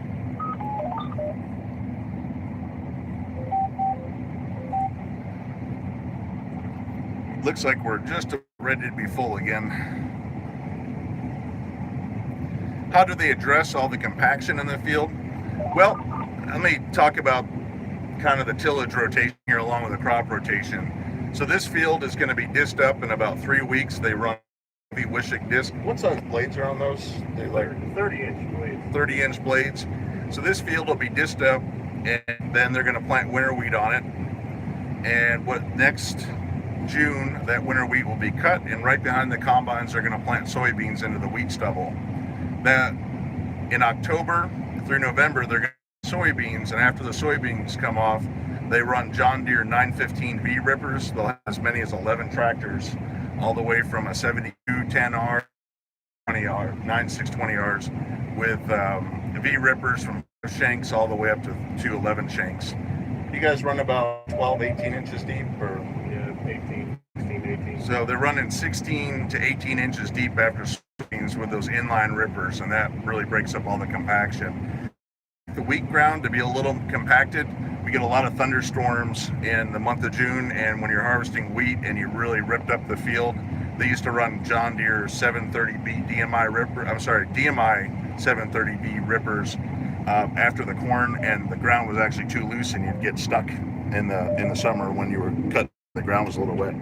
Looks like we're just ready to be full again. How do they address all the compaction in the field? Well, let me talk about kind of the tillage rotation here along with the crop rotation. So this field is going to be disced up in about 3 weeks. They run Wishick disc. What size blades are on those? They're like 30-inch blades. 30-inch blades. So this field will be disced up, and then they're going to plant winter wheat on it. And next June, that winter wheat will be cut, and right behind the combines, they're going to plant soybeans into the wheat stubble. That in October through November, they're going to soybeans, and after the soybeans come off, they run John Deere 915V rippers. They'll have as many as 11 tractors, all the way from a 72 10R, 20R, 9620Rs with V rippers from shanks all the way up to 11 shanks. You guys run about 12, 18 inches deep, or? Yeah, 18, 18. So they're running 16 to 18 inches deep after soybeans with those inline rippers, and that really breaks up all the compaction. The wheat ground to be a little compacted. We get a lot of thunderstorms in the month of June, and when you're harvesting wheat and you really ripped up the field, they used to run John Deere 730B DMI ripper. I'm sorry, DMI 730B rippers after the corn, and the ground was actually too loose, and you'd get stuck in the summer when you were cut. The ground was a little wet.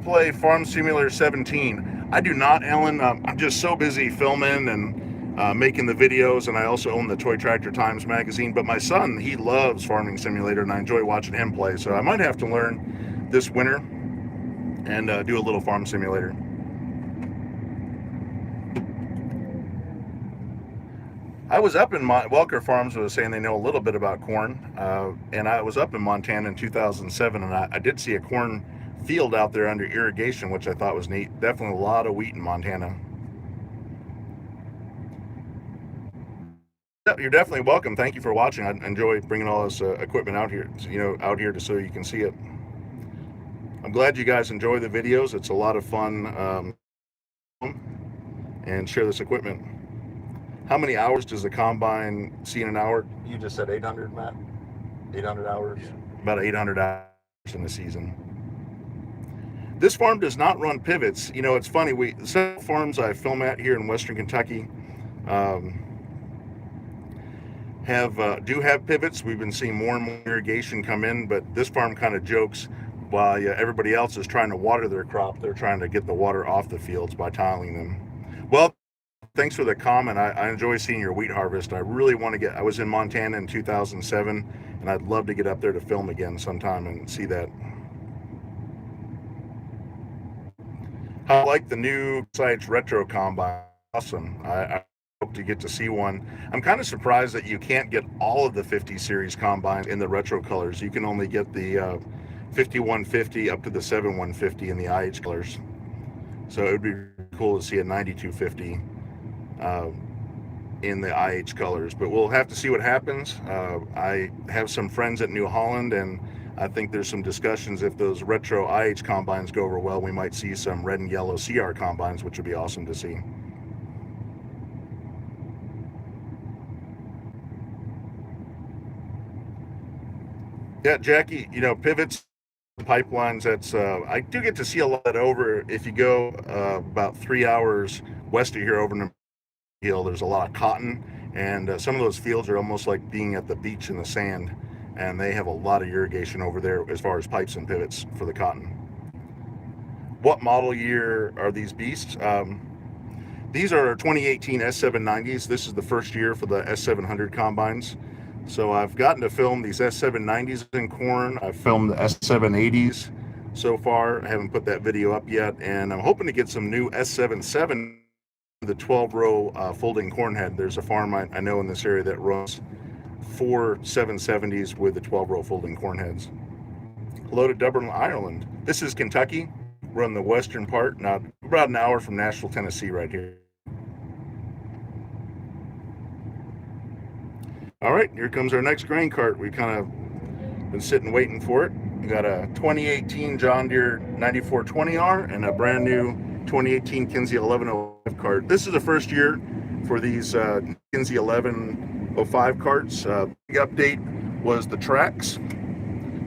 Play Farm Simulator 17. I do not, Ellen. I'm just so busy filming and making the videos, and I also own the Toy Tractor Times magazine. But my son, he loves Farming Simulator, and I enjoy watching him play. So I might have to learn this winter and do a little Farm Simulator. I was up in Welker Farms was saying they know a little bit about corn, and I was up in Montana in 2007, and I did see a corn field out there under irrigation, which I thought was neat. Definitely a lot of wheat in Montana. You're definitely welcome. Thank you for watching. I enjoy bringing all this equipment out here, out here so you can see it. I'm glad you guys enjoy the videos. It's a lot of fun, and share this equipment. How many hours does the combine see in an hour? You just said 800, Matt? 800 hours? Yeah. About 800 hours in the season. This farm does not run pivots. It's funny, several farms I film at here in Western Kentucky, do have pivots. We've been seeing more and more irrigation come in, but this farm kind of jokes while everybody else is trying to water their crop. They're trying to get the water off the fields by tiling them. Well, thanks for the comment. I enjoy seeing your wheat harvest. I really want to get, I was in Montana in 2007, and I'd love to get up there to film again sometime and see that. I like the new Sites Retro Combine. Awesome. I hope to get to see one. I'm kind of surprised that you can't get all of the 50 series combines in the retro colors. You can only get the 5150 up to the 7150 in the IH colors. So it would be cool to see a 9250 in the IH colors, but we'll have to see what happens. I have some friends at New Holland, and I think there's some discussions if those retro IH combines go over well, we might see some red and yellow CR combines, which would be awesome to see. Yeah, Jackie, pivots, pipelines, that's I do get to see a lot over. If you go about 3 hours west of here over in the hill, there's a lot of cotton, and some of those fields are almost like being at the beach in the sand, and they have a lot of irrigation over there as far as pipes and pivots for the cotton. What model year are these beasts? These are 2018 S790s. This is the first year for the S700 combines. So I've gotten to film these S790s in corn. I've filmed the S780s so far. I haven't put that video up yet, and I'm hoping to get some new S77, the 12-row folding corn head. There's a farm I know in this area that runs 4 770s with the 12-row folding corn heads. Hello to Dublin, Ireland. This is Kentucky. We're on the western part, now about an hour from Nashville, Tennessee right here. All right, here comes our next grain cart. We kind of been sitting waiting for it. We got a 2018 John Deere 9420R and a brand new 2018 Kinsey 1105 cart. This is the first year for these Kinsey 1105 carts. Big update was the tracks.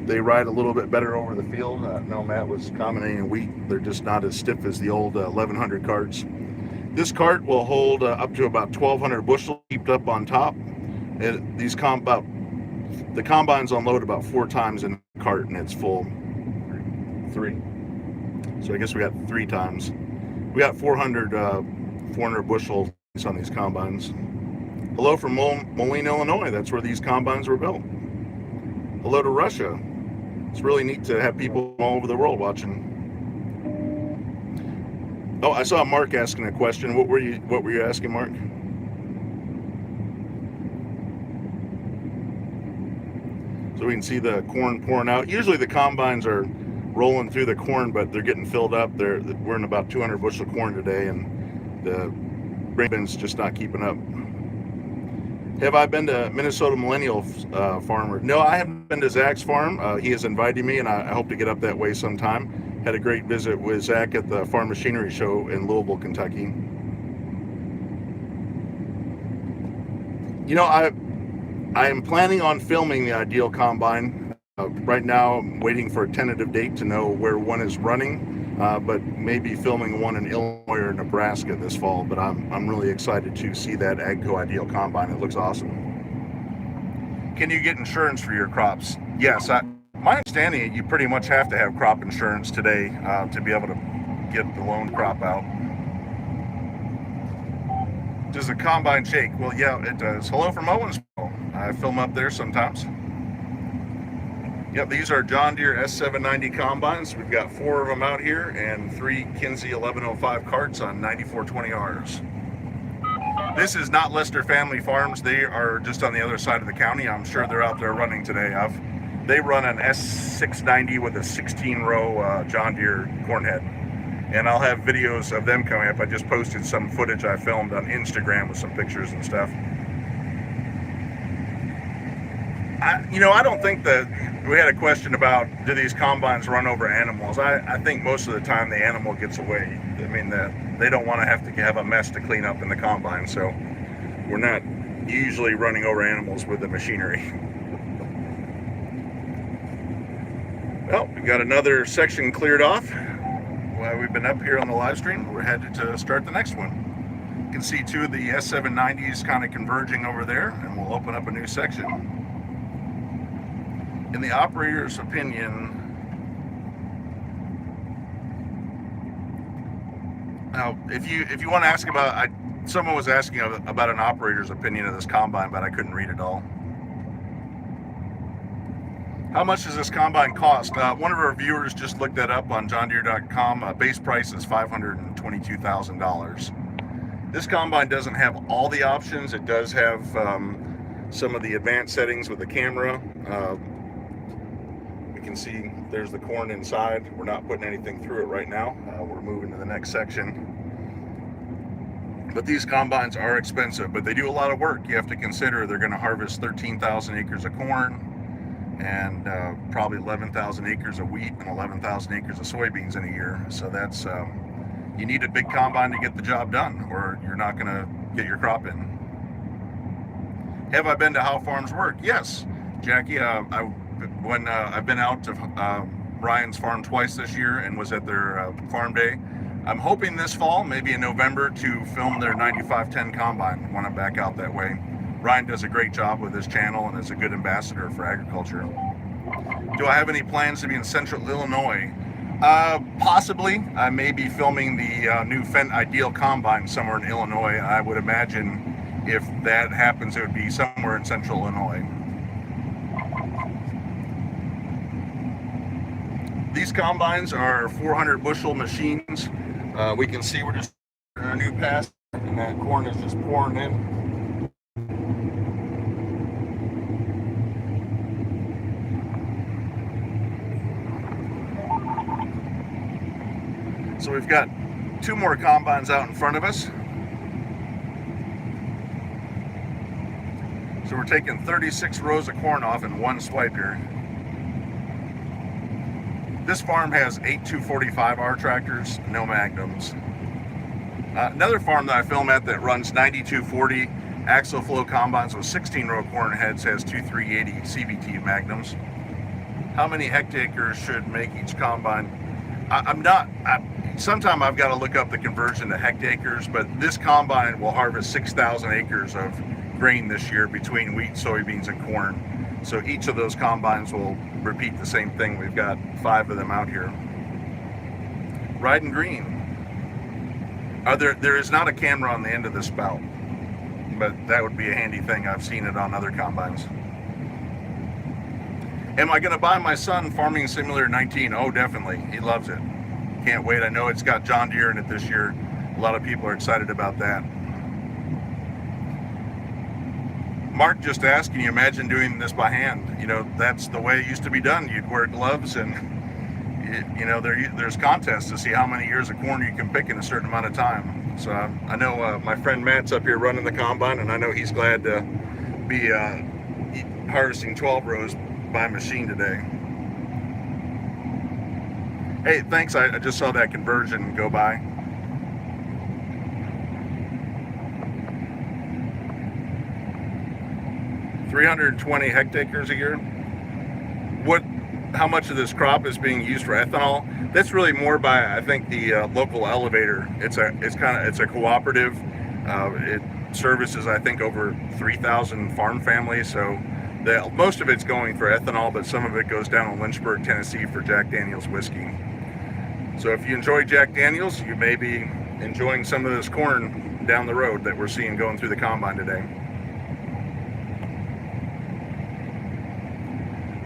They ride a little bit better over the field. No, Matt was commenting in wheat. They're just not as stiff as the old 1100 carts. This cart will hold up to about 1,200 bushels heaped up on top. The combines unload about 4 times in the cart, and it's full. 3. So I guess we got 3 times. We got 400 bushels on these combines. Hello from Moline, Illinois. That's where these combines were built. Hello to Russia. It's really neat to have people all over the world watching. Oh, I saw Mark asking a question. What were you asking, Mark? So we can see the corn pouring out. Usually the combines are rolling through the corn, but they're getting filled up. We're in about 200 bushel corn today, and the grain bin's just not keeping up. Have I been to Minnesota Millennial Farmer? No, I haven't been to Zach's farm. He has invited me, and I hope to get up that way sometime. Had a great visit with Zach at the Farm Machinery Show in Louisville, Kentucky. I am planning on filming the Ideal Combine. Right now, I'm waiting for a tentative date to know where one is running, but maybe filming one in Illinois or Nebraska this fall. But I'm really excited to see that AGCO Ideal Combine. It looks awesome. Can you get insurance for your crops? Yes. My understanding, you pretty much have to have crop insurance today to be able to get the loan crop out. Does the combine shake? Well, yeah, it does. Hello from Owensboro. I film up there sometimes. Yep, these are John Deere S790 combines. We've got 4 of them out here and 3 Kinsey 1105 carts on 9420Rs. This is not Lester Family Farms. They are just on the other side of the county. I'm sure they're out there running today. They run an S690 with a 16-row John Deere corn head. And I'll have videos of them coming up. I just posted some footage I filmed on Instagram with some pictures and stuff. I don't think that we had a question about, do these combines run over animals? I think most of the time the animal gets away. I mean, they don't want to have a mess to clean up in the combine, so we're not usually running over animals with the machinery. Well, we got another section cleared off. While we've been up here on the live stream, we're headed to start the next one. can see two of the S790s kind of converging over there, and we'll open up a new section. In the operator's opinion, now if you want to ask about, someone was asking about an operator's opinion of this combine, but I couldn't read it all. How much does this combine cost? One of our viewers just looked that up on JohnDeere.com. Base price is $522,000. This combine doesn't have all the options. It does have some of the advanced settings with the camera. We can see there's the corn inside. We're not putting anything through it right now. We're moving to the next section. But these combines are expensive, but they do a lot of work. You have to consider they're going to harvest 13,000 acres of corn, and probably 11,000 acres of wheat and 11,000 acres of soybeans in a year. So that's, you need a big combine to get the job done, or you're not going to get your crop in. Have I been to how farms work? Yes, Jackie. When I've been out to Ryan's farm twice this year and was at their farm day. I'm hoping this fall, maybe in November, to film their 9510 combine when I'm back out that way. Ryan does a great job with his channel and is a good ambassador for agriculture. Do I have any plans to be in central Illinois? Possibly. I may be filming the new Fendt Ideal combine somewhere in Illinois. I would imagine if that happens, it would be somewhere in central Illinois. These combines are 400 bushel machines. We can see we're just in a new pass, and that corn is just pouring in. So we've got two more combines out in front of us. So we're taking 36 rows of corn off in one swipe here. This farm has 8 245R tractors, no magnums. Another farm that I film at that runs 9240 axle flow combines with 16 row corn heads has 2 380 CVT magnums. How many hectares should make each combine? Sometime I've got to look up the conversion to hectares, but this combine will harvest 6,000 acres of grain this year between wheat, soybeans, and corn. So each of those combines will repeat the same thing. We've got 5 of them out here. Riding green. There is not a camera on the end of the spout, but that would be a handy thing. I've seen it on other combines. Am I going to buy my son Farming Simulator 19? Oh, definitely. He loves it. Can't wait. I know it's got John Deere in it this year. A lot of people are excited about that. Mark just asked, can you imagine doing this by hand? You know, that's the way it used to be done. You'd wear gloves, and you know, there's contests to see how many ears of corn you can pick in a certain amount of time. So I know my friend Matt's up here running the combine, and I know he's glad to be harvesting 12 rows by machine today. Hey, thanks. I just saw that conversion go by. $320 hectares a year. How much of this crop is being used for ethanol? That's really more by, I think, the local elevator. It's a cooperative. It services, I think, over 3,000 farm families. So most of it's going for ethanol, but some of it goes down in Lynchburg, Tennessee for Jack Daniel's whiskey. So if you enjoy Jack Daniel's, you may be enjoying some of this corn down the road that we're seeing going through the combine today.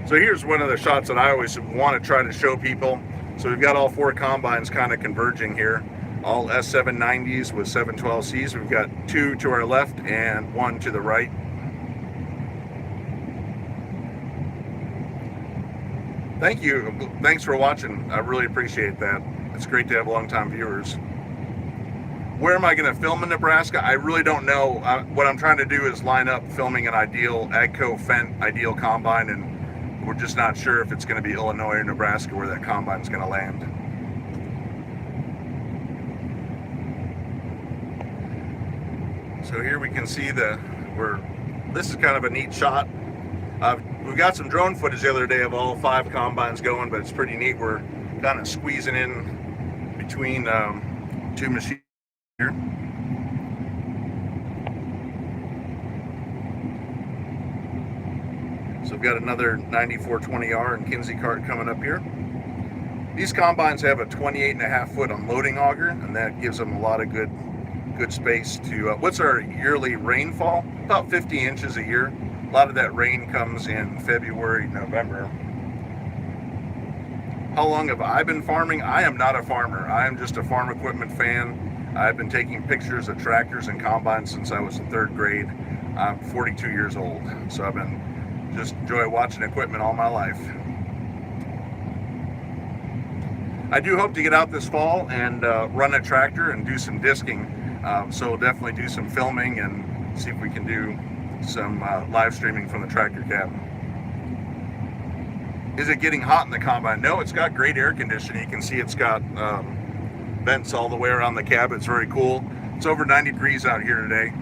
So here's one of the shots that I always want to try to show people. So we've got all 4 combines kind of converging here. All S790s with 712Cs. We've got 2 to our left and 1 to the right. Thank you. Thanks for watching. I really appreciate that. It's great to have long-time viewers. Where am I going to film in Nebraska? I really don't know. What I'm trying to do is line up filming an Ideal AGCO Fendt Ideal combine, and we're just not sure if it's going to be Illinois or Nebraska where that combine is going to land. So here we can see this is kind of a neat shot. We got some drone footage the other day of all 5 combines going, but it's pretty neat. We're kind of squeezing in between 2 machines here. So we've got another 9420R and Kinsey cart coming up here. These combines have a 28.5 foot unloading auger, and that gives them a lot of good space to, what's our yearly rainfall? About 50 inches a year. A lot of that rain comes in February, November. How long have I been farming? I am not a farmer. I am just a farm equipment fan. I've been taking pictures of tractors and combines since I was in 3rd grade. I'm 42 years old, so I've been just enjoy watching equipment all my life. I do hope to get out this fall and run a tractor and do some disking. So we'll definitely do some filming and see if we can do some live streaming from the tractor cab. Is it getting hot in the combine? No, it's got great air conditioning. You can see it's got vents all the way around the cab. It's very cool. It's over 90 degrees out here today.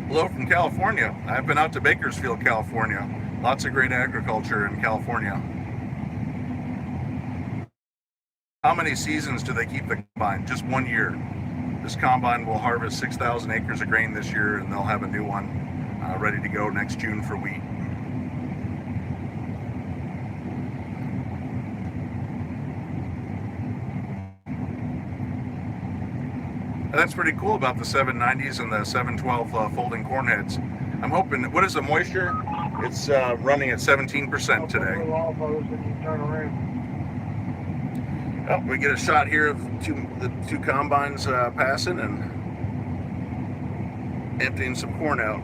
Hello from California. I've been out to Bakersfield, California. Lots of great agriculture in California. How many seasons do they keep the combine? Just 1 year. This combine will harvest 6,000 acres of grain this year, and they'll have a new one ready to go next June for wheat. And that's pretty cool about the 790s and the 712 folding corn heads. I'm hoping, what is the moisture? It's running at 17% today. Well, we get a shot here of the two combines passing and emptying some corn out.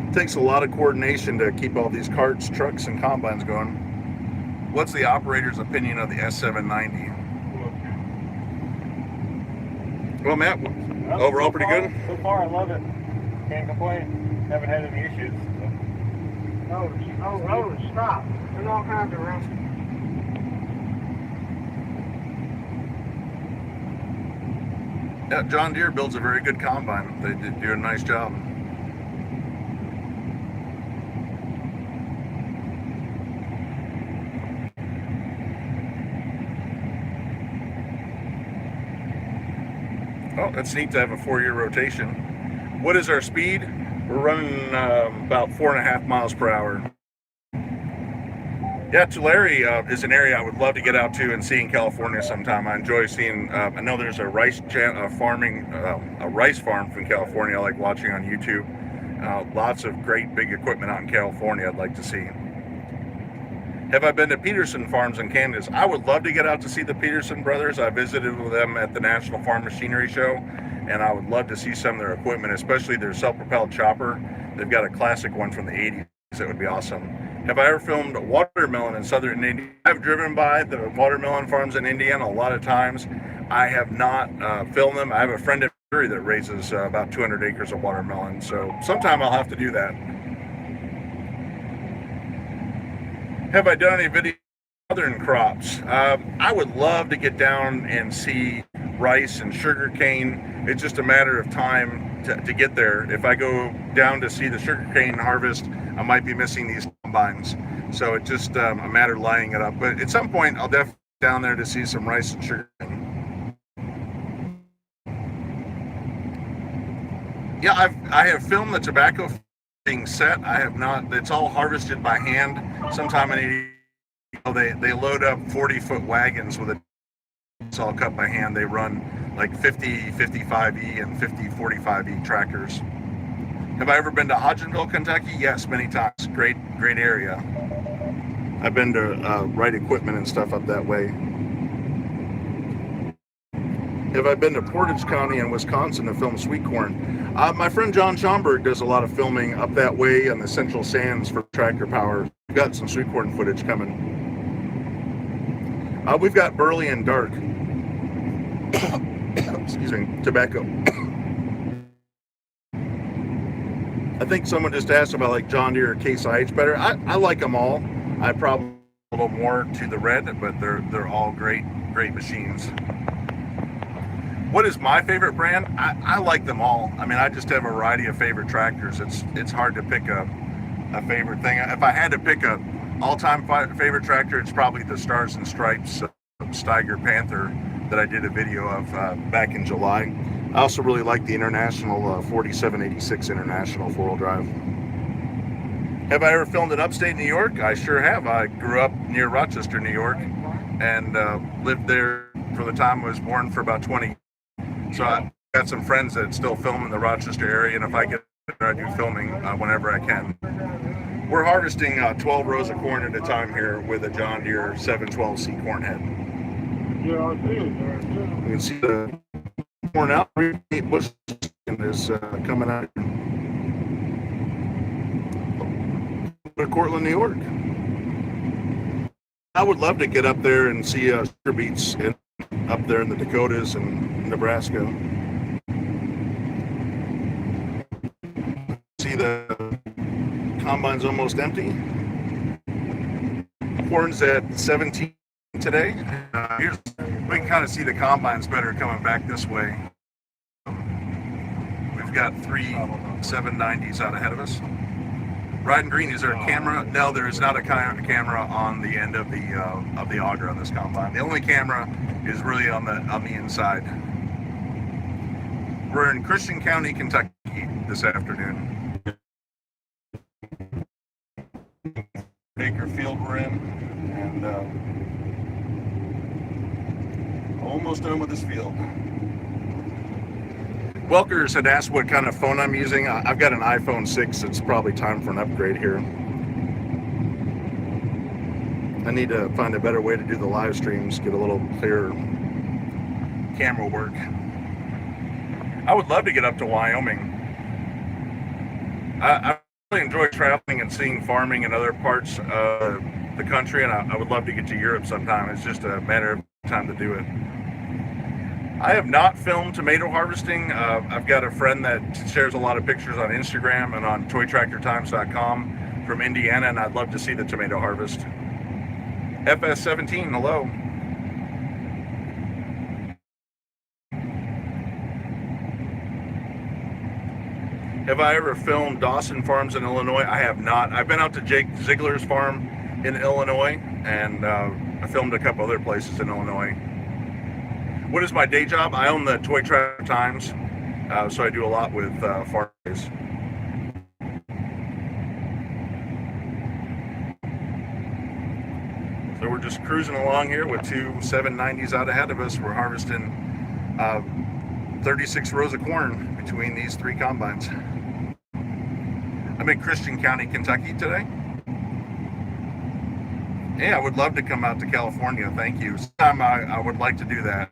It takes a lot of coordination to keep all these carts, trucks, and combines going. What's the operator's opinion of the S790? Well, Matt, overall pretty good? So far, I love it. Can't complain. Haven't had any issues. Oh, stop. There's all kinds of room. Yeah, John Deere builds a very good combine. They do a nice job. Oh, that's neat to have a 4-year rotation. What is our speed? We're running about 4.5 miles per hour. Yeah, Tulare is an area I would love to get out to and see in California sometime. I enjoy seeing, I know there's a rice farm from California I like watching on YouTube. Lots of great big equipment out in California I'd like to see. Have I been to Peterson Farms in Kansas? I would love to get out to see the Peterson brothers. I visited with them at the National Farm Machinery Show, and I would love to see some of their equipment, especially their self-propelled chopper. They've got a classic one from the 80s that would be awesome. Have I ever filmed watermelon in southern Indiana? I've driven by the watermelon farms in Indiana a lot of times. I have not filmed them. I have a friend in Missouri that raises about 200 acres of watermelon, so sometime I'll have to do that. Have I done any video on southern crops? I would love to get down and see rice and sugar cane. It's just a matter of time to get there. If I go down to see the sugar cane harvest, I might be missing these combines. So it's just a matter of lining it up. But at some point, I'll definitely be down there to see some rice and sugar cane. Yeah, I have filmed the tobacco being set. I have not. It's all harvested by hand. Sometime in they load up 40-foot wagons with it. It's all cut by hand. They run like 50 55E and 50 45E tractors. Have I ever been to Hodgenville, Kentucky? Yes, many times. Great area. I've been to Wright Equipment and stuff up that way. Have I been to Portage County in Wisconsin to film sweet corn? My friend John Schomburg does a lot of filming up that way on the Central Sands for Tractor Power. We've got some sweet corn footage coming. We've got burley and dark. Excuse me, tobacco. I think someone just asked about like John Deere or Case IH better. I like them all. I probably a little more to the red, but they're all great machines. What is my favorite brand? I like them all. I mean, I just have a variety of favorite tractors. It's hard to pick a favorite thing. If I had to pick a all-time favorite tractor, it's probably the Stars and Stripes Steiger Panther that I did a video of back in July. I also really like the International 4786 International four-wheel drive. Have I ever filmed in upstate New York? I sure have. I grew up near Rochester, New York, and lived there for the time I was born for about 20 years. So I got some friends that still film in the Rochester area, and if I get there, I do filming whenever I can. We're harvesting 12 rows of corn at a time here with a John Deere 712C corn head. Yeah, I see it there too. You can see the corn out. Bush is coming out of Cortland, New York. I would love to get up there and see sugar beets up there in the Dakotas and Nebraska. See the combine's almost empty. Corn's at 17 today. We can kind of see the combines better coming back this way. We've got 3 790s out ahead of us. Riding green, is there a camera? No, there is not a camera on the end of the auger on this combine. The only camera is really on the inside. We're in Christian County, Kentucky this afternoon. Acre field we're in, and almost done with this field. Welkers had asked what kind of phone I'm using. I've got an iPhone 6. It's probably time for an upgrade here. I need to find a better way to do the live streams, get a little clearer camera work. I would love to get up to Wyoming. I really enjoy traveling and seeing farming in other parts of the country, and I would love to get to Europe sometime. It's just a matter of time to do it. I have not filmed tomato harvesting. I've got a friend that shares a lot of pictures on Instagram and on toytractortimes.com from Indiana, and I'd love to see the tomato harvest. FS17, hello. Have I ever filmed Dawson Farms in Illinois? I have not. I've been out to Jake Ziegler's farm in Illinois, and I filmed a couple other places in Illinois. What is my day job? I own the Toy Tractor Times, so I do a lot with farm days. So we're just cruising along here with 2 790s out ahead of us. We're harvesting 36 rows of corn between these 3 combines. I'm in Christian County, Kentucky today. Yeah, I would love to come out to California. Thank you. Sometime I would like to do that.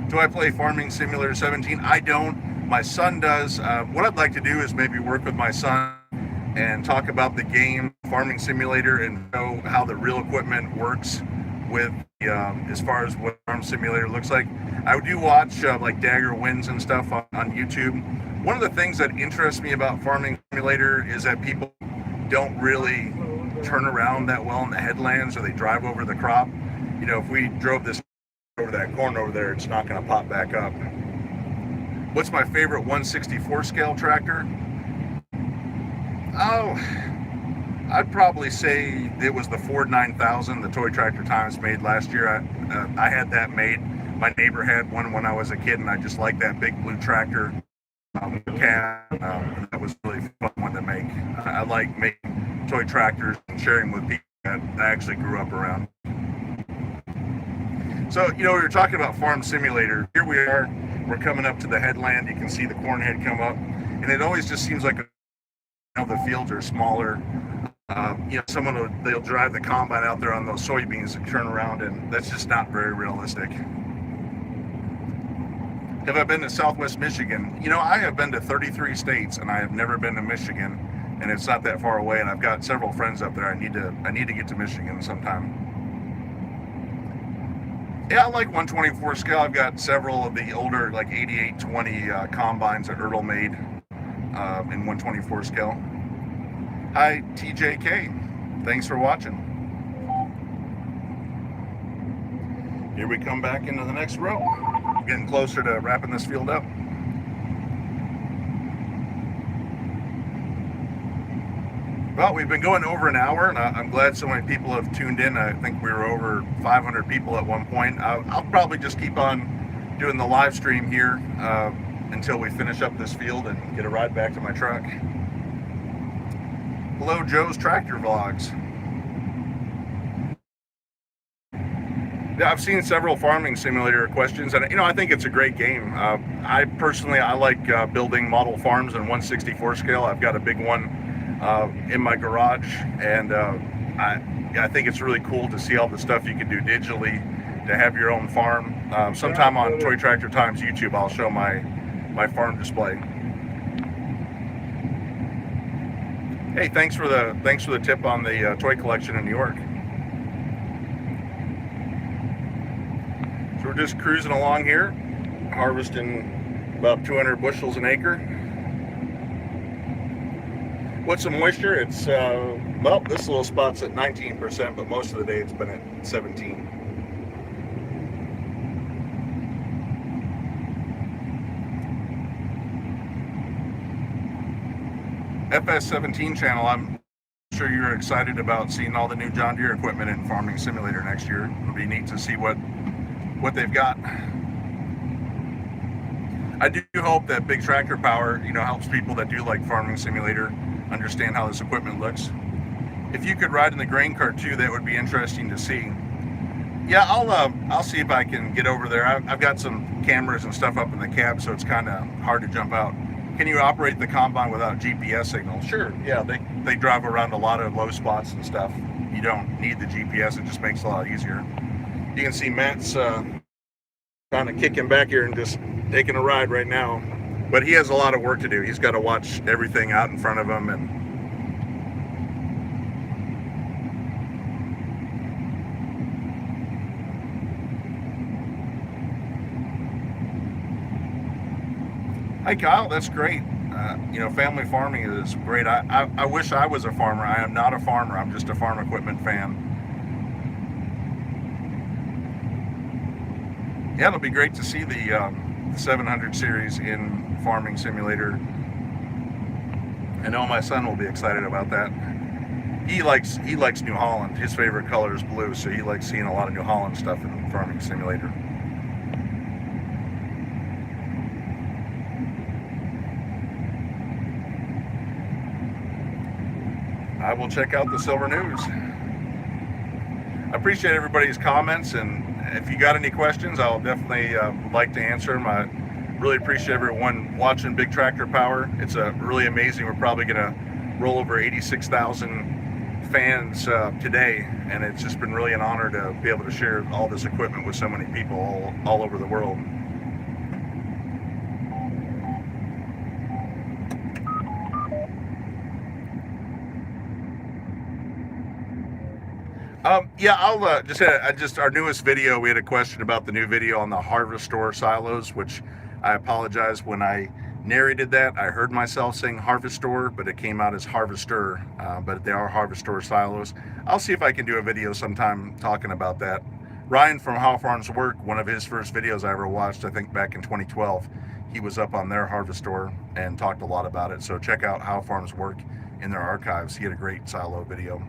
Do I play Farming Simulator 17? I don't. My son does. What I'd like to do is maybe work with my son and talk about the game Farming Simulator and show how the real equipment works with as far as what Farm Simulator looks like. I do watch like Dagger Wins and stuff on YouTube. One of the things that interests me about Farming Simulator is that people don't really turn around that well in the headlands, or they drive over the crop. You know, if we drove this over that corn over there, it's not going to pop back up. What's my favorite 1/64 scale tractor? Oh, I'd probably say it was the Ford 9000 the Toy Tractor Times made last year. I had that made. My neighbor had one when I was a kid, and I just liked that big blue tractor. That was really fun one to make. I like making toy tractors and sharing with people that I actually grew up around. So, you know, we were talking about Farm Simulator. Here we are. We're coming up to the headland. You can see the corn head come up, and it always just seems like the fields are smaller. You know, they'll drive the combine out there on those soybeans and turn around, and that's just not very realistic. Have I been to Southwest Michigan? You know, I have been to 33 states, and I have never been to Michigan, and it's not that far away. And I've got several friends up there. I need to get to Michigan sometime. Yeah, I like 124 scale. I've got several of the older, like 8820 combines that Ertl made in 124 scale. Hi, TJK. Thanks for watching. Here we come back into the next row. getting closer to wrapping this field up. Well, we've been going over an hour, and I'm glad so many people have tuned in. I think we were over 500 people at one point. I'll probably just keep on doing the live stream here until we finish up this field and get a ride back to my truck. Hello, Joe's Tractor Vlogs. Yeah, I've seen several farming simulator questions, and I think it's a great game. I personally like building model farms in 1/64 scale. I've got a big one in my garage, and I think it's really cool to see all the stuff you can do digitally to have your own farm. Sometime on Toy Tractor Times YouTube, I'll show my farm display. Hey, thanks for the tip on the toy collection in New York. So we're just cruising along here, harvesting about 200 bushels an acre. What's the moisture? It's, well, this little spot's at 19%, but most of the day it's been at 17. FS17 channel, I'm sure you're excited about seeing all the new John Deere equipment in Farming Simulator next year. It'll be neat to see what they've got. I do hope that Big Tractor Power, helps people that do like Farming Simulator understand how this equipment looks. If you could ride in the grain cart too, that would be interesting to see. Yeah, I'll see if I can get over there. I've got some cameras and stuff up in the cab, so it's kind of hard to jump out. Can you operate the combine without GPS signal? Sure. Yeah, they drive around a lot of low spots and stuff. You don't need the GPS. It just makes it a lot easier. You can see Matt's kind of kicking back here and just taking a ride right now. But he has a lot of work to do. He's got to watch everything out in front of him. And hi, Kyle. That's great. Family farming is great. I wish I was a farmer. I am not a farmer. I'm just a farm equipment fan. Yeah, it'll be great to see the 700 series in Farming Simulator. I know my son will be excited about that. He likes New Holland. His favorite color is blue, so he likes seeing a lot of New Holland stuff in Farming Simulator. I will check out the Silver News. I appreciate everybody's comments, and if you got any questions, I'll definitely like to answer them. I really appreciate everyone watching Big Tractor Power. It's really amazing. We're probably going to roll over 86,000 fans today, and it's just been really an honor to be able to share all this equipment with so many people all over the world. Yeah, I'll just our newest video. We had a question about the new video on the Harvestor silos, which I apologize when I narrated that. I heard myself saying Harvestor, but it came out as Harvester. But they are Harvestor silos. I'll see if I can do a video sometime talking about that. Ryan from How Farms Work, one of his first videos I ever watched, I think back in 2012, he was up on their Harvestor and talked a lot about it. So check out How Farms Work in their archives. He had a great silo video.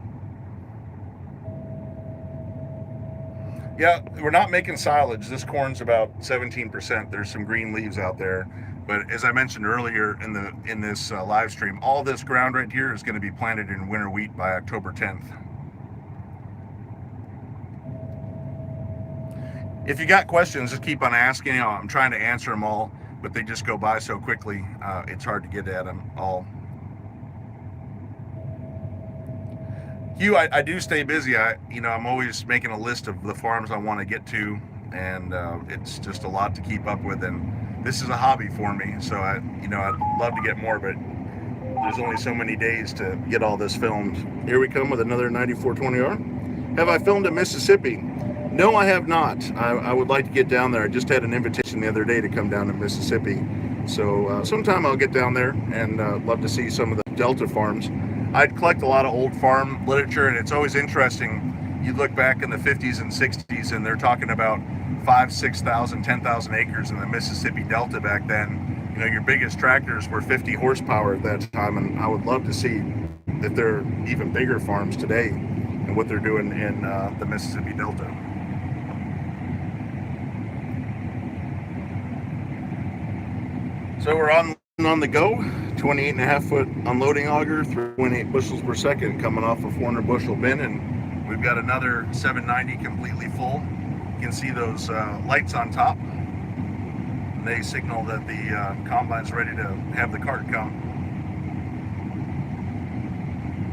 Yeah, we're not making silage. This corn's about 17%. There's some green leaves out there. But as I mentioned earlier in this live stream, all this ground right here is going to be planted in winter wheat by October 10th. If you got questions, just keep on asking. I'm trying to answer them all, but they just go by so quickly. It's hard to get at them all. Hugh, I do stay busy. I'm always making a list of the farms I want to get to, and it's just a lot to keep up with. And this is a hobby for me, so I'd love to get more, but there's only so many days to get all this filmed. Here we come with another 9420R. Have I filmed in Mississippi? No, I have not. I would like to get down there. I just had an invitation the other day to come down to Mississippi, so sometime I'll get down there and love to see some of the Delta farms. I'd collect a lot of old farm literature, and it's always interesting. You look back in the 50s and 60s, and they're talking about 5,000, 6,000, 10,000 acres in the Mississippi Delta back then. You know, your biggest tractors were 50 horsepower at that time, and I would love to see if they're even bigger farms today and what they're doing in the Mississippi Delta. So we're on the go, 28.5 foot unloading auger, 3.8 bushels per second coming off a 400 bushel bin, and we've got another 790 completely full. You can see those lights on top. They signal that the combine's ready to have the cart come.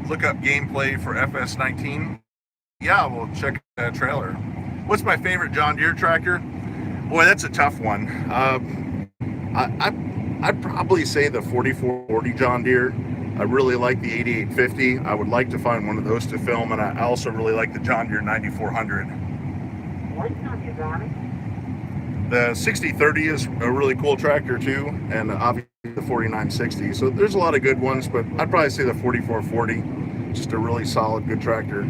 Look up gameplay for FS19. Yeah, we'll check that trailer. What's my favorite John Deere tractor? Boy, that's a tough one. I'd probably say the 4440 John Deere. I really like the 8850. I would like to find one of those to film, and I also really like the John Deere 9400. What time you got it? The 6030 is a really cool tractor too, and obviously the 4960. So there's a lot of good ones, but I'd probably say the 4440, just a really solid, good tractor.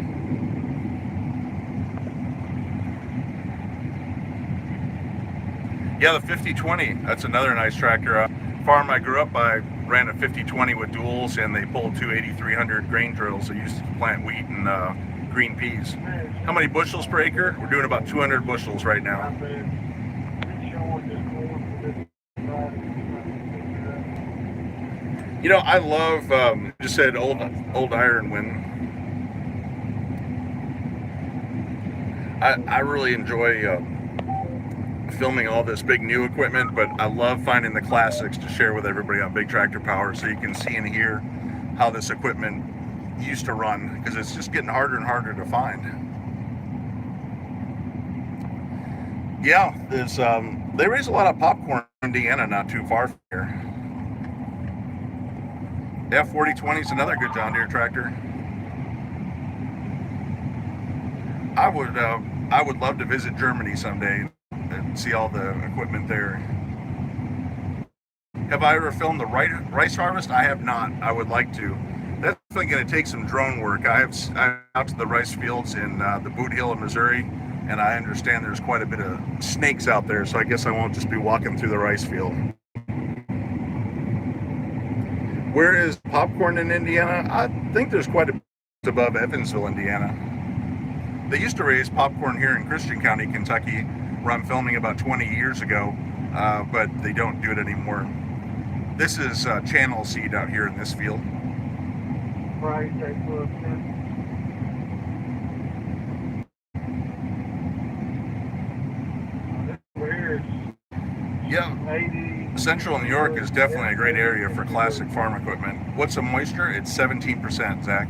Yeah, the 5020, that's another nice tractor. Farm I grew up, I ran a 5020 with duals, and they pulled two 8300 grain drills. They used to plant wheat and green peas. How many bushels per acre? We're doing about 200 bushels right now. You know, I love, just said old iron wind. I really enjoy filming all this big new equipment, but I love finding the classics to share with everybody on Big Tractor Power, so you can see and hear how this equipment used to run, because it's just getting harder and harder to find. Yeah, there's they raise a lot of popcorn in Indiana, not too far from here. Yeah, 4020 is another good John Deere tractor. I would love to visit Germany someday and see all the equipment there. Have I ever filmed the rice harvest? I have not. I would like to. That's definitely going to take some drone work. I'm out to the rice fields in the Boot Heel of Missouri, and I understand there's quite a bit of snakes out there, so I guess I won't just be walking through the rice field. Where is popcorn in Indiana? I think there's quite a bit above Evansville, Indiana. They used to raise popcorn here in Christian County, Kentucky, where I'm filming about 20 years ago, but they don't do it anymore. This is channel seed out here in this field. Right, take a look. Yeah, Central New York is definitely a great area for classic farm equipment. What's the moisture? It's 17%, Zach.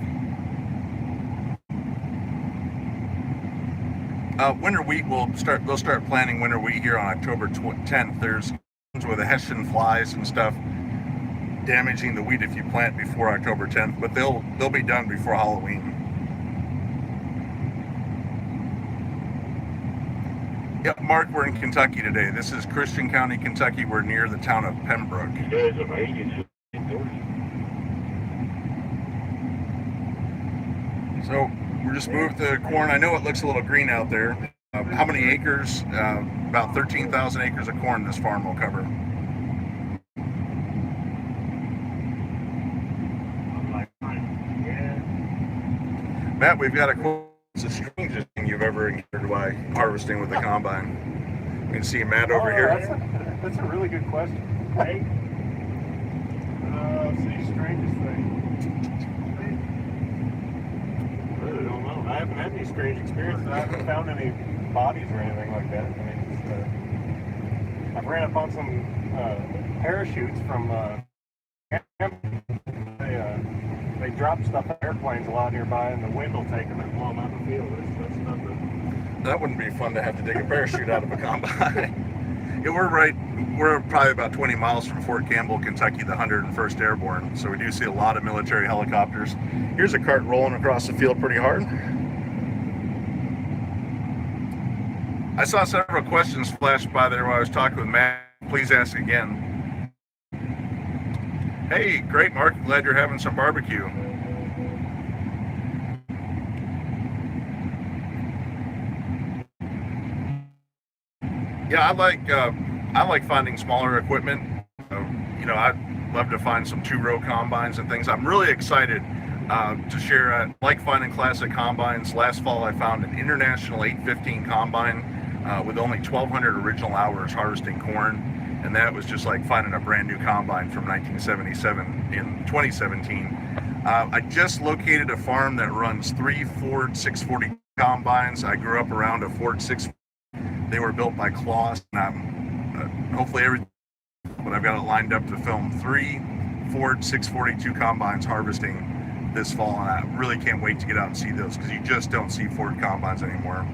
Winter wheat they'll start planting winter wheat here on October 10th. There's with the Hessian flies and stuff damaging the wheat if you plant before October 10th, but they'll be done before Halloween. Yep, Mark, we're in Kentucky today. This is Christian County, Kentucky. We're near the town of Pembroke. So we're just moved the corn. I know it looks a little green out there. How many acres? About 13,000 acres of corn this farm will cover. Matt, we've got it's the strangest thing you've ever encountered while harvesting with the combine. You can see Matt over here. That's a really good question. Hey, let's see, strangest thing. I really don't know. I haven't had any strange experiences. I haven't found any bodies or anything like that. I mean, I've ran up on some parachutes from they drop stuff on airplanes a lot nearby, and the wind will take them and blow them out of the field. That's nothing. That wouldn't be fun to have to dig a parachute out of a combine. Yeah, we're probably about 20 miles from Fort Campbell, Kentucky, the 101st Airborne. So we do see a lot of military helicopters. Here's a cart rolling across the field pretty hard. I saw several questions flash by there while I was talking with Matt. Please ask again. Hey, great, Mark. Glad you're having some barbecue. Yeah, I like finding smaller equipment. You know, I'd love to find some two-row combines and things. I'm really excited to share. I like finding classic combines. Last fall, I found an International 815 combine with only 1,200 original hours harvesting corn, and that was just like finding a brand new combine from 1977 in 2017. I just located a farm that runs 3 Ford 640 combines. I grew up around a Ford 6. They were built by Kloss, and hopefully everything. But I've got it lined up to film 3 Ford 642 combines harvesting this fall, and I really can't wait to get out and see those because you just don't see Ford combines anymore.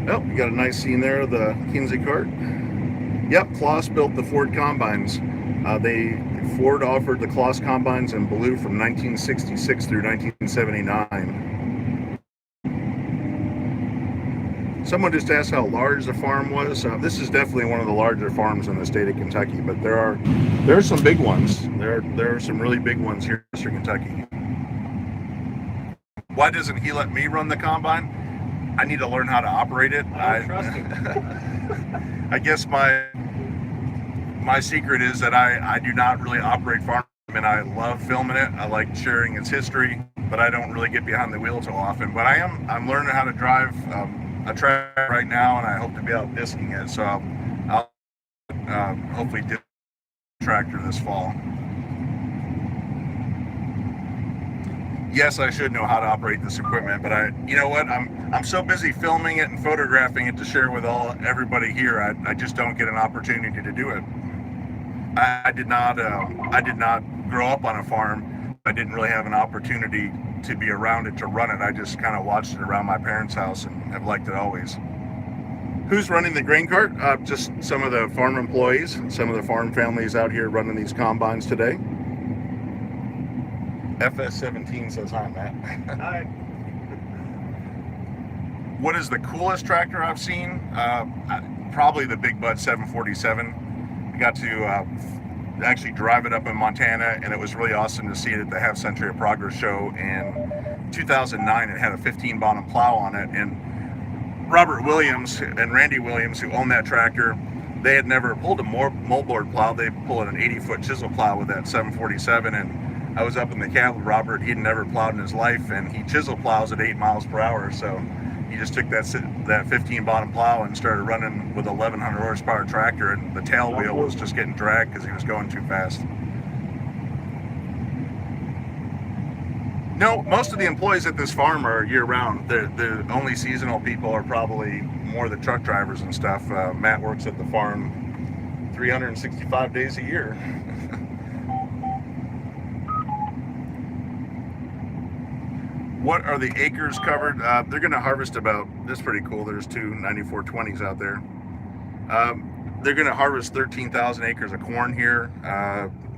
Oh, you got a nice scene there of the Kinsey cart. Yep, Kloss built the Ford combines. Ford offered the Kloss combines in blue from 1966 through 1979. Someone just asked how large the farm was. This is definitely one of the larger farms in the state of Kentucky, but there are some big ones. There are some really big ones here in Western Kentucky. Why doesn't he let me run the combine? I need to learn how to operate it. I don't trust him. I guess my secret is that I do not really operate farm, and I love filming it. I like sharing its history, but I don't really get behind the wheel too often. But I'm learning how to drive a tractor right now, and I hope to be out disking it. So I'll hopefully disc a tractor this fall. Yes, I should know how to operate this equipment, but you know what? I'm so busy filming it and photographing it to share with everybody here. I just don't get an opportunity to do it. I did not grow up on a farm. I didn't really have an opportunity to be around it to run it. I just kind of watched it around my parents' house and have liked it always. Who's running the grain cart? Just some of the farm employees, some of the farm families out here running these combines today. FS17 says hi, Matt. Hi. What is the coolest tractor I've seen? Probably the Big Bud 747. I got to actually drive it up in Montana, and it was really awesome to see it at the Half Century of Progress show in 2009. It had a 15 bottom plow on it, and Robert Williams and Randy Williams, who owned that tractor, they had never pulled a moldboard plow. They pulled an 80-foot chisel plow with that 747, and I was up in the cab with Robert. He'd never plowed in his life, and he chisel plows at 8 miles per hour. So he just took that 15 bottom plow and started running with a 1100 horsepower tractor, and the tail wheel was just getting dragged because he was going too fast. No, most of the employees at this farm are year-round. The only seasonal people are probably more the truck drivers and stuff. Matt works at the farm 365 days a year. What are the acres covered? They're going to harvest about, this is pretty cool, there's two 9420s out there. They're going to harvest 13,000 acres of corn here.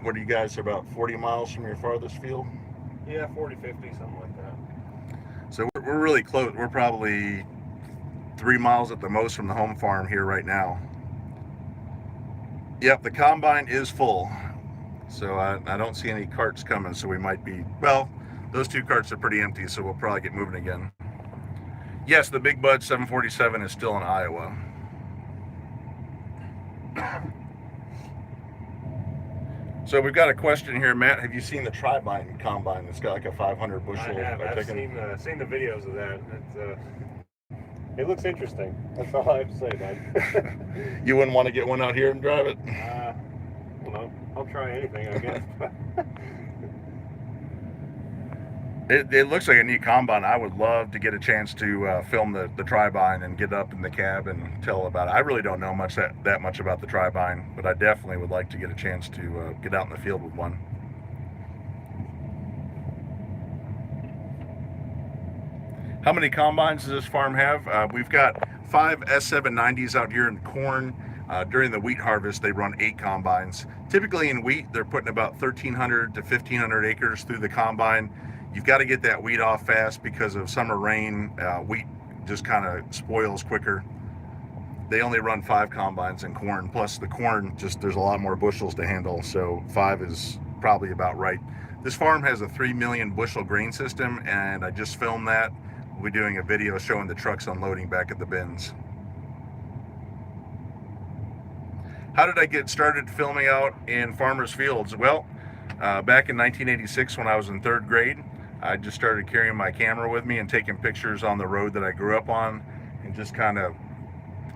What are you guys, about 40 miles from your farthest field? Yeah, 40, 50, something like that. So we're really close. We're probably 3 miles at the most from the home farm here right now. Yep, the combine is full. So I don't see any carts coming, so we might be, well, those two carts are pretty empty, so we'll probably get moving again. Yes, the Big Bud 747 is still in Iowa. So we've got a question here, Matt. Have you seen the Tri-Bine combine? It's got like a 500 bushel. I have. I've seen the videos of that. It looks interesting. That's all I have to say, man. You wouldn't want to get one out here and drive it? Well, I'll try anything, I guess. It looks like a neat combine. I would love to get a chance to film the Tri-Bine and get up in the cab and tell about it. I really don't know that much about the Tri-Bine, but I definitely would like to get a chance to get out in the field with one. How many combines does this farm have? We've got 5 S790s out here in corn. During the wheat harvest, they run 8 combines. Typically in wheat, they're putting about 1,300 to 1,500 acres through the combine. You've got to get that wheat off fast because of summer rain. Wheat just kind of spoils quicker. They only run 5 combines in corn. Plus the corn, there's a lot more bushels to handle. So 5 is probably about right. This farm has a 3 million bushel grain system, and I just filmed that. We'll be doing a video showing the trucks unloading back at the bins. How did I get started filming out in farmers' fields? Well, back in 1986 when I was in 3rd grade, I just started carrying my camera with me and taking pictures on the road that I grew up on, and just kind of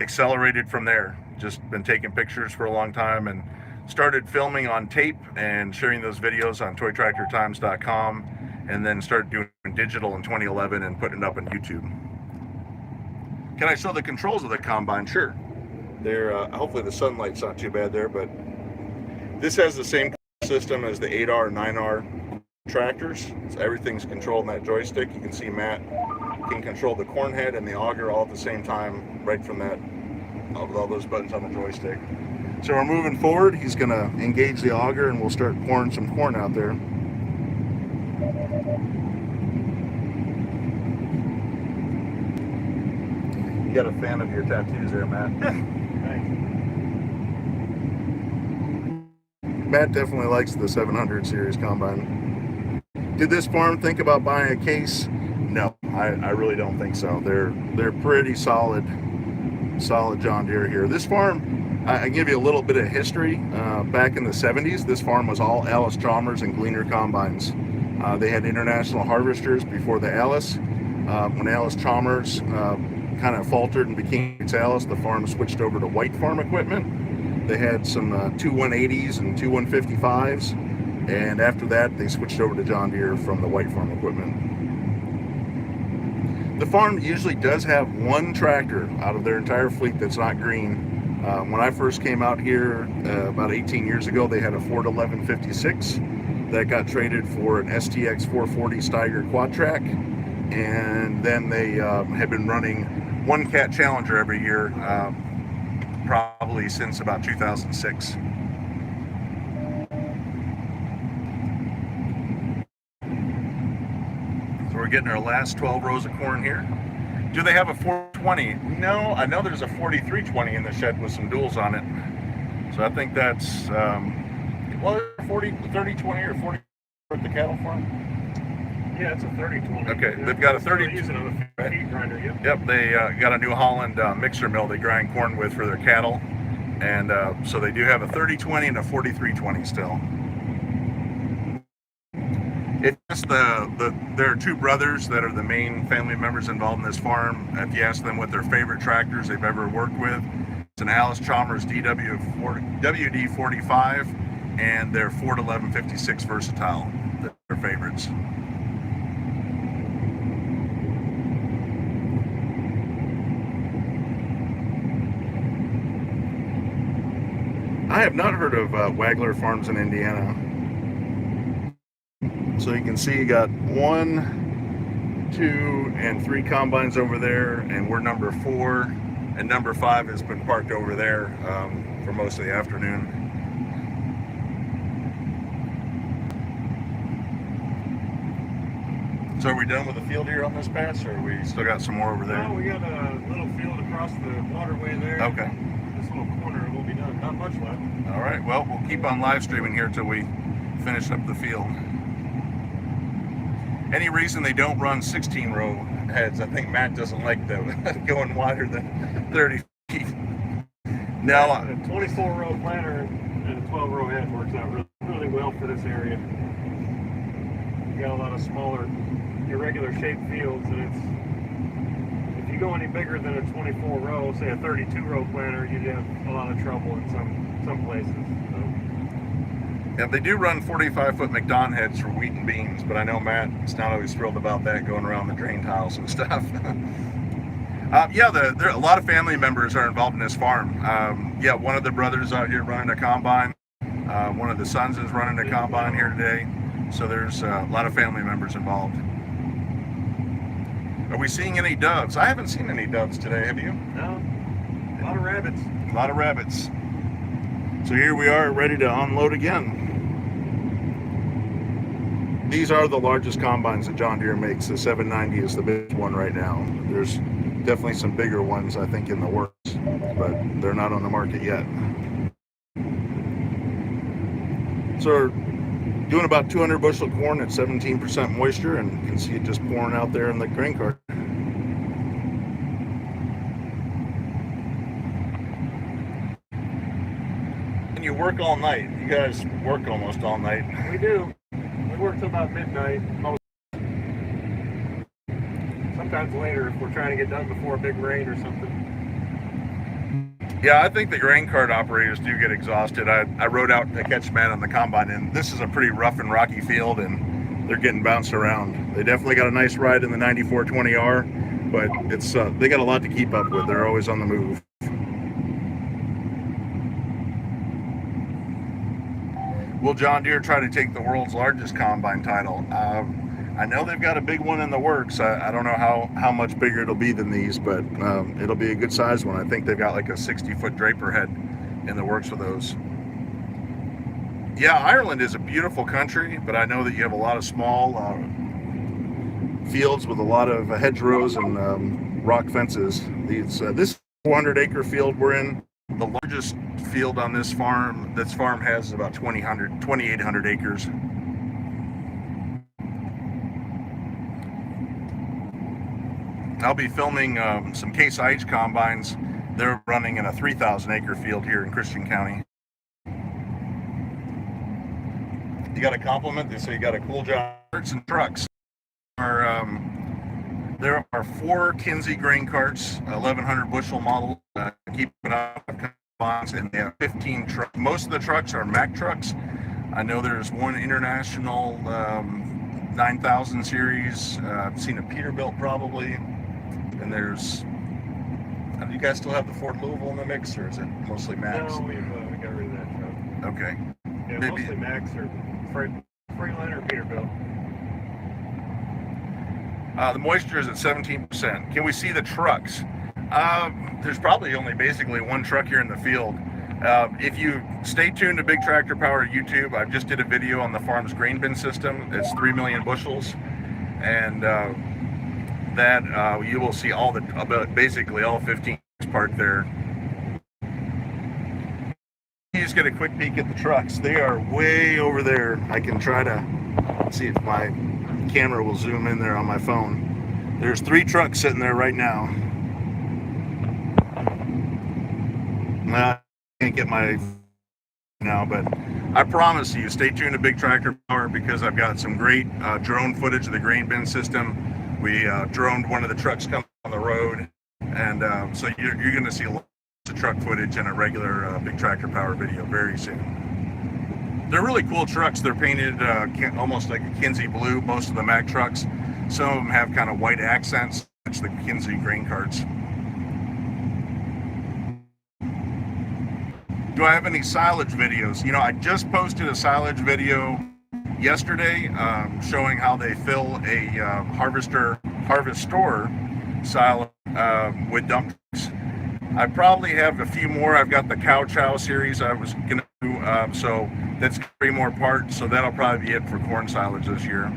accelerated from there. Just been taking pictures for a long time, and started filming on tape and sharing those videos on toytractortimes.com, and then started doing digital in 2011 and putting it up on YouTube. Can I show the controls of the combine? Sure. They're hopefully the sunlight's not too bad there, but this has the same system as the 8R and 9R tractors. So everything's controlled in that joystick. You can see Matt can control the corn head and the auger all at the same time, right from that, with all those buttons on the joystick. So we're moving forward. He's going to engage the auger, and we'll start pouring some corn out there. You got a fan of your tattoos there, Matt. Matt definitely likes the 700 series combine. Did this farm think about buying a case? No, I really don't think so. They're pretty solid John Deere here. This farm, I give you a little bit of history. Back in the 70s, this farm was all Alice Chalmers and Gleaner combines. They had international harvesters before the Alice. When Alice Chalmers kind of faltered and became Alice, the farm switched over to White Farm equipment. They had some 2 180s and 2 155s, and after that they switched over to John Deere from the White Farm equipment. The farm usually does have one tractor out of their entire fleet that's not green. When I first came out here about 18 years ago, they had a Ford 1156 that got traded for an STX 440 Steiger quad track, and then they had been running one Cat Challenger every year, probably since about 2006. So we're getting our last 12 rows of corn here. Do they have a 420? No, I know there's a 4320 in the shed with some duals on it. So I think that's, well, 3020 or 40 at the cattle farm? Yeah, it's a 3020. Okay, yeah. they've got a 30. Still using a feed grinder, yep. Yep, they got a New Holland mixer mill they grind corn with for their cattle, and so they do have a 3020 and a 4320 still. It's just there are 2 brothers that are the main family members involved in this farm. If you ask them what their favorite tractors they've ever worked with, it's an Alice Chalmers WD-45 and their Ford 1156 Versatile. They're their favorites. I have not heard of Wagler Farms in Indiana. So you can see you got 1, 2, and 3 combines over there, and we're number 4, and number 5 has been parked over there for most of the afternoon. So are we done with the field here on this pass, or we still got some more over there? No, we got a little field across the waterway there. Okay. This little corner will be done. Not much left. All right, well, we'll keep on live streaming here until we finish up the field. Any reason they don't run 16-row heads? I think Matt doesn't like them going wider than 30 feet. Now, a 24-row planter and a 12-row head works out really well for this area. You got a lot of smaller, irregular shaped fields, and if you go any bigger than a 24-row, say a 32-row planter, you'd have a lot of trouble in some places. So. Yeah, they do run 45-foot McDon heads for wheat and beans, but I know Matt's not always thrilled about that going around the drain tiles and stuff. Yeah, there are a lot of family members are involved in this farm. Yeah, one of the brothers out here running a combine. One of the sons is running a combine here today. So there's a lot of family members involved. Are we seeing any doves? I haven't seen any doves today, have you? No, a lot of rabbits. A lot of rabbits. So here we are ready to unload again. These are the largest combines that John Deere makes. The 790 is the biggest one right now. There's definitely some bigger ones, I think, in the works, but they're not on the market yet. So Doing about 200 bushel corn at 17% moisture, and you can see it just pouring out there in the grain cart. And you work all night. You guys work almost all night. We do. We work till about midnight. Sometimes later if we're trying to get done before a big rain or something. Yeah, I think the grain cart operators do get exhausted. I rode out to catch man on the combine, and this is a pretty rough and rocky field, and they're getting bounced around. They definitely got a nice ride in the 9420R, but it's they got a lot to keep up with. They're always on the move. Will John Deere try to take the world's largest combine title? I know they've got a big one in the works. I don't know how much bigger it'll be than these, but it'll be a good sized one. I think they've got like a 60-foot draper head in the works with those. Yeah, Ireland is a beautiful country, but I know that you have a lot of small fields with a lot of hedgerows and rock fences. This 400-acre field we're in, the largest field on this farm has is about 2,800 acres. I'll be filming some Case IH combines. They're running in a 3,000-acre field here in Christian County. You got a compliment? They say you got a cool job. Carts and trucks. There are 4 Kinsey grain carts, 1,100 bushel model, keeping up combines, and they have 15 trucks. Most of the trucks are Mack trucks. I know there's one international 9,000 series. I've seen a Peterbilt probably. And there's, do you guys still have the Ford Louisville in the mix, or is it mostly Max? No, we got rid of that truck. Okay. Yeah, Maybe. mostly Max or Freightliner or Peterbilt. The moisture is at 17%. Can we see the trucks? There's probably only basically one truck here in the field. If you stay tuned to Big Tractor Power YouTube, I just did a video on the farm's grain bin system. It's 3 million bushels, and that you will see basically all 15 parked there. You just get a quick peek at the trucks. They are way over there. I can try to see if my camera will zoom in there on my phone. There's 3 trucks sitting there right now. I can't get my now, but I promise you, stay tuned to Big Tractor Power, because I've got some great drone footage of the grain bin system. We droned one of the trucks coming on the road, and so you're going to see lots of truck footage in a regular Big Tractor Power video very soon. They're really cool trucks. They're painted almost like a Kinsey blue, most of the Mack trucks. Some of them have kind of white accents, which the Kinsey grain carts. Do I have any silage videos? You know, I just posted a silage video yesterday showing how they fill a harvestor silage with dump trucks. I probably have a few more. I've got the cow chow series I was gonna do, so that's 3 more parts, so that'll probably be it for corn silage this year.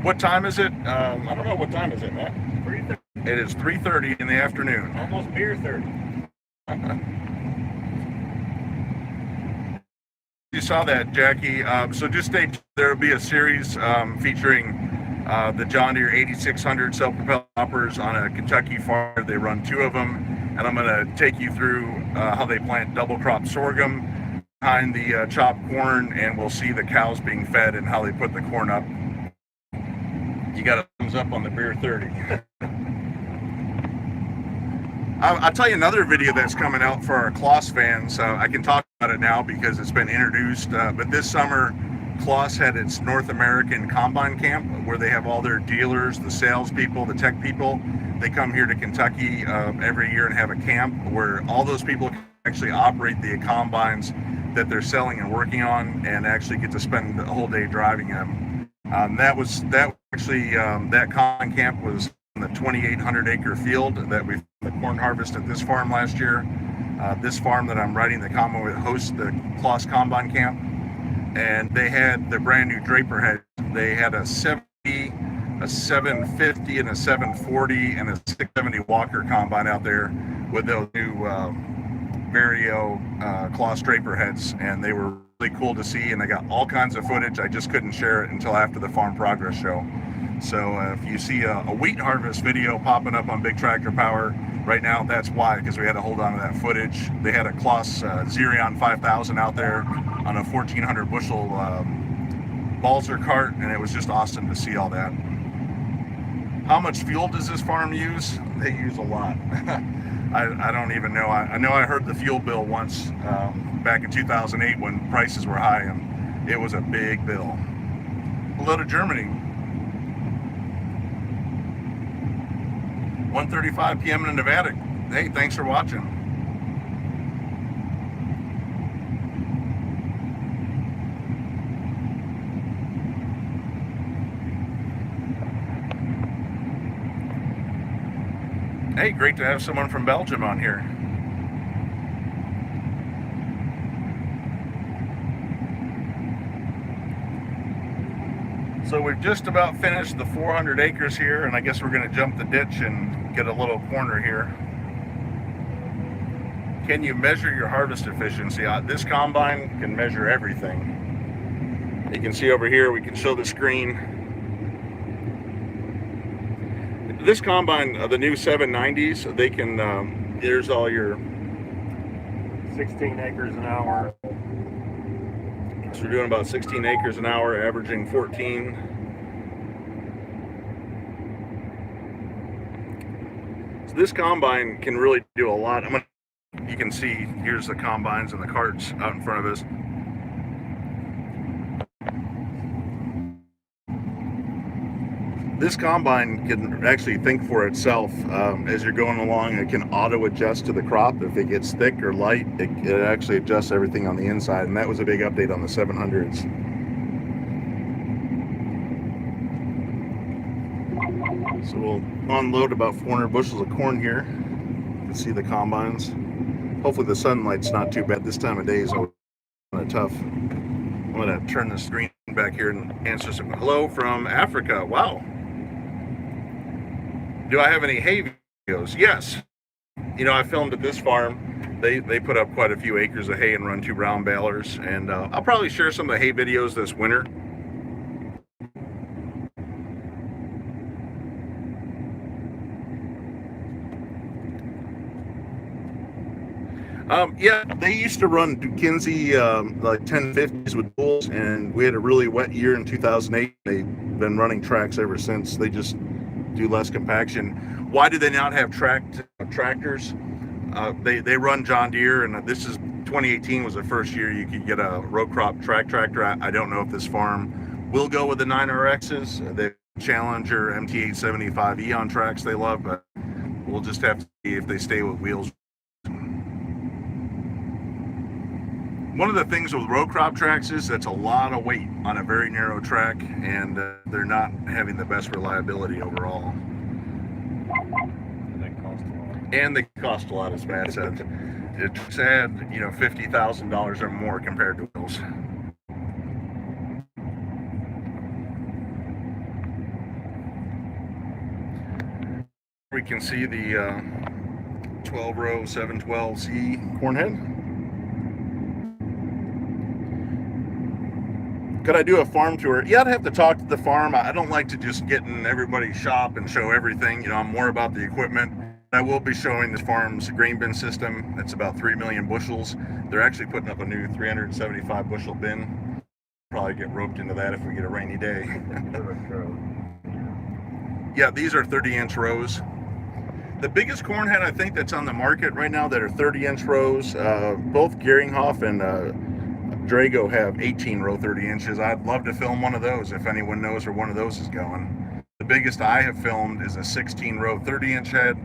What time is it? I don't know, what time is it, Matt? 3:30. It is 3:30 in the afternoon. Almost beer 30. You saw that, Jackie. So just stay tuned. There will be a series featuring the John Deere 8600 self-propelled hoppers on a Kentucky farm. They run 2 of them, and I'm going to take you through how they plant double crop sorghum behind the chopped corn, and we'll see the cows being fed and how they put the corn up. You got a thumbs up on the beer 30. I'll tell you another video that's coming out for our Kloss fans. I can talk about it now because it's been introduced. But this summer, Kloss had its North American Combine Camp, where they have all their dealers, the salespeople, the tech people. They come here to Kentucky every year and have a camp where all those people can actually operate the combines that they're selling and working on, and actually get to spend a whole day driving them. That combine camp was in the 2,800-acre field that we the corn harvest at this farm last year. This farm that I'm riding the combine with hosts the Kloss Combine Camp, and they had the brand new Draper head. They had a 70, a 750, and a 740, and a 670 Walker combine out there with those new Vario Kloss Draper heads, and they were really cool to see, and I got all kinds of footage. I just couldn't share it until after the Farm Progress show. So if you see a wheat harvest video popping up on Big Tractor Power right now, that's why, because we had to hold on to that footage. They had a Kloss Xerion 5000 out there on a 1,400 bushel Balzer cart, and it was just awesome to see all that. How much fuel does this farm use? They use a lot. I don't even know. I know I heard the fuel bill once back in 2008 when prices were high, and it was a big bill. Hello to Germany. 1:35 p.m. in Nevada. Hey, thanks for watching. Hey, great to have someone from Belgium on here. So we've just about finished the 400 acres here, and I guess we're going to jump the ditch and get a little corner here. Can you measure your harvest efficiency? This combine can measure everything. You can see over here, we can show the screen. This combine, the new 790s, they can, here's all your 16 acres an hour. So we're doing about 16 acres an hour, averaging 14. So this combine can really do a lot. You can see, here's the combines and the carts out in front of us. This combine can actually think for itself. As you're going along, it can auto adjust to the crop. If it gets thick or light, it actually adjusts everything on the inside, and that was a big update on the 700s. So we'll unload about 400 bushels of corn here. You can see the combines. Hopefully the sunlight's not too bad. This time of day is kind of tough. I'm gonna turn the screen back here and answer some. Hello from Africa. Wow. Do I have any hay videos? Yes. You know, I filmed at this farm. They put up quite a few acres of hay and run 2 brown balers, and I'll probably share some of the hay videos this winter. Yeah, they used to run Kinsey like 1050s with bulls, and we had a really wet year in 2008. They've been running tracks ever since. They just do less compaction. Why do they not have tractors? They run John Deere, and this is 2018 was the first year you could get a row crop tractor. I don't know if this farm will go with the 9RXs. The Challenger MT875 Eon tracks they love, but we'll just have to see if they stay with wheels. One of the things with row crop tracks is that's a lot of weight on a very narrow track, and they're not having the best reliability overall. And they cost a lot, as Matt said. It's sad, you know, $50,000 or more compared to wheels. We can see the 12-row 712C corn head. Could I do a farm tour? Yeah, I'd have to talk to the farm. I don't like to just get in everybody's shop and show everything. You know, I'm more about the equipment. I will be showing this farm's grain bin system. It's about 3 million bushels. They're actually putting up a new 375 bushel bin. Probably get roped into that if we get a rainy day. Yeah, these are 30-inch rows. The biggest corn head I think that's on the market right now that are 30-inch rows, both Geringhoff and Drago have 18 row 30 inches. I'd love to film one of those if anyone knows where one of those is going. The biggest I have filmed is a 16 row 30-inch head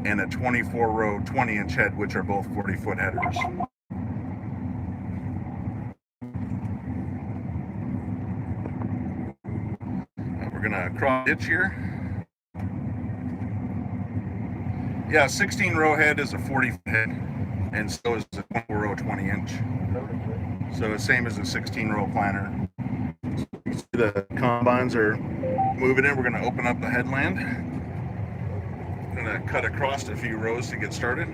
and a 24 row 20-inch head, which are both 40-foot headers. We're gonna cross ditch here. Yeah, 16 row head is a 40 head, and so is a 24 row 20-inch. So the same as a 16 row planter. You see the combines are moving in. We're going to open up the headland. I'm going to cut across a few rows to get started.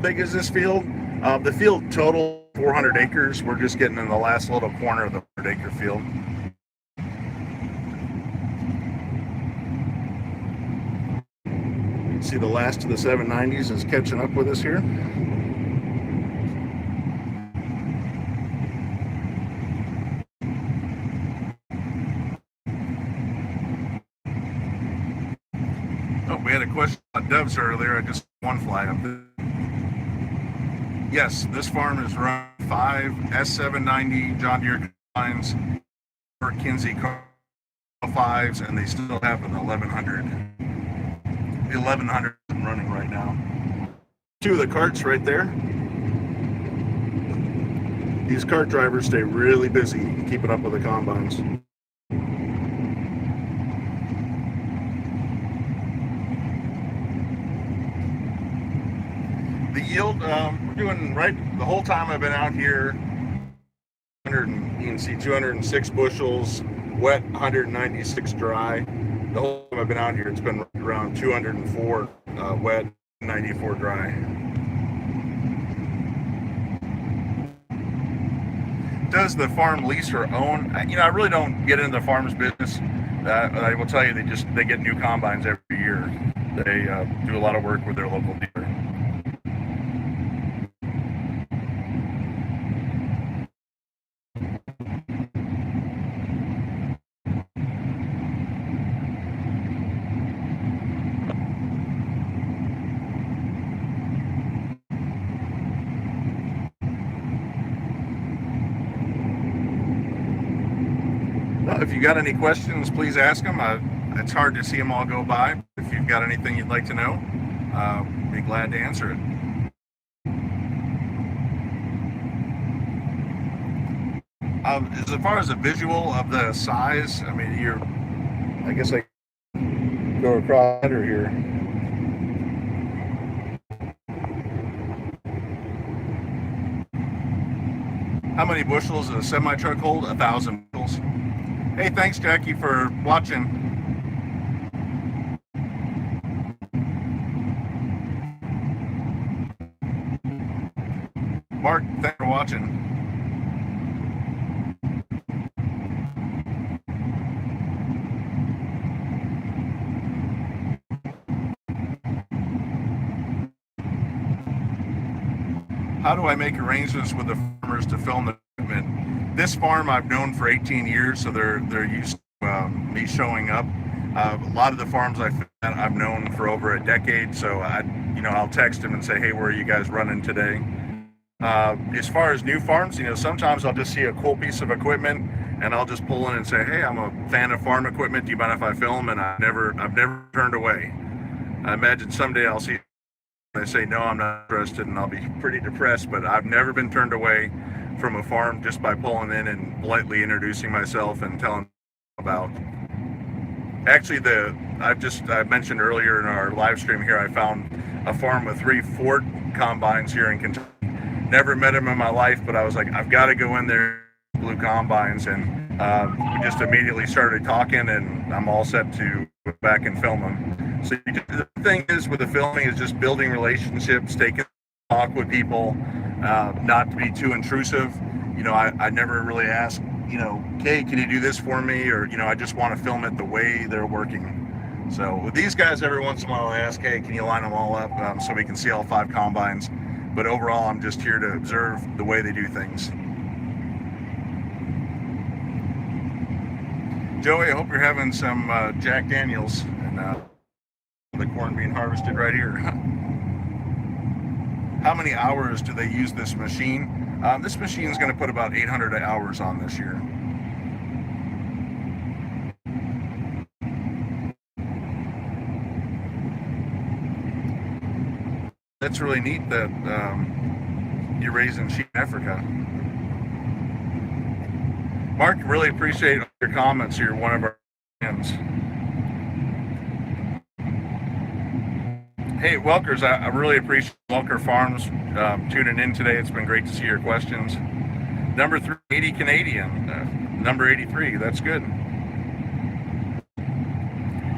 How big is this field? The field total 400 acres. We're just getting in the last little corner of the 400-acre field. See, the last of the 790s is catching up with us here. Oh, we had a question about doves earlier. I just one fly up there. Yes, this farm is run 5 S790 John Deere combines, 4 Kinsey 5s, and they still have an 1100. The 1100 is running right now. 2 of the carts right there. These cart drivers stay really busy keeping up with the combines. The yield, we're doing right the whole time I've been out here. 100, you can see 206 bushels, wet, 196 dry. The whole time I've been out here, it's been around 204 wet, 94 dry. Does the farm lease or own? You know, I really don't get into the farm's business. I will tell you, they get new combines every year. They do a lot of work with their local dealer. If you got any questions, please ask them. It's hard to see them all go by. If you've got anything you'd like to know, be glad to answer it. As far as the visual of the size, I mean, I guess I go across better here. How many bushels does a semi-truck hold? 1,000 bushels. Hey, thanks, Jackie, for watching. Mark, thanks for watching. How do I make arrangements with the farmers to film the equipment? This farm I've known for 18 years, so they're used to me showing up. A lot of the farms I've known for over a decade, so I'll text them and say, hey, where are you guys running today? As far as new farms, sometimes I'll just see a cool piece of equipment and I'll just pull in and say, hey, I'm a fan of farm equipment. Do you mind if I film? And I've never turned away. I imagine someday I'll see they say no, I'm not interested, and I'll be pretty depressed, but I've never been turned away from a farm just by pulling in and politely introducing myself and telling about. Actually, I mentioned earlier in our live stream here, I found a farm with 3 Ford combines here in Kentucky. Never met him in my life, but I was like, I've got to go in there, blue combines, and we just immediately started talking, and I'm all set to go back and film them. So the thing is with the filming is just building relationships, taking talk with people, not to be too intrusive. I never really ask, hey, can you do this for me? Or, I just want to film it the way they're working. So with these guys, every once in a while I ask, hey, can you line them all up so we can see all 5 combines? But overall, I'm just here to observe the way they do things. Joey, I hope you're having some Jack Daniels and the corn being harvested right here. How many hours do they use this machine? This machine is going to put about 800 hours on this year. That's really neat that you're raising sheep in Africa. Mark, really appreciate your comments. You're one of our fans. Hey, Welkers, I really appreciate Welker Farms tuning in today. It's been great to see your questions. Number 380 Canadian, number 83, that's good.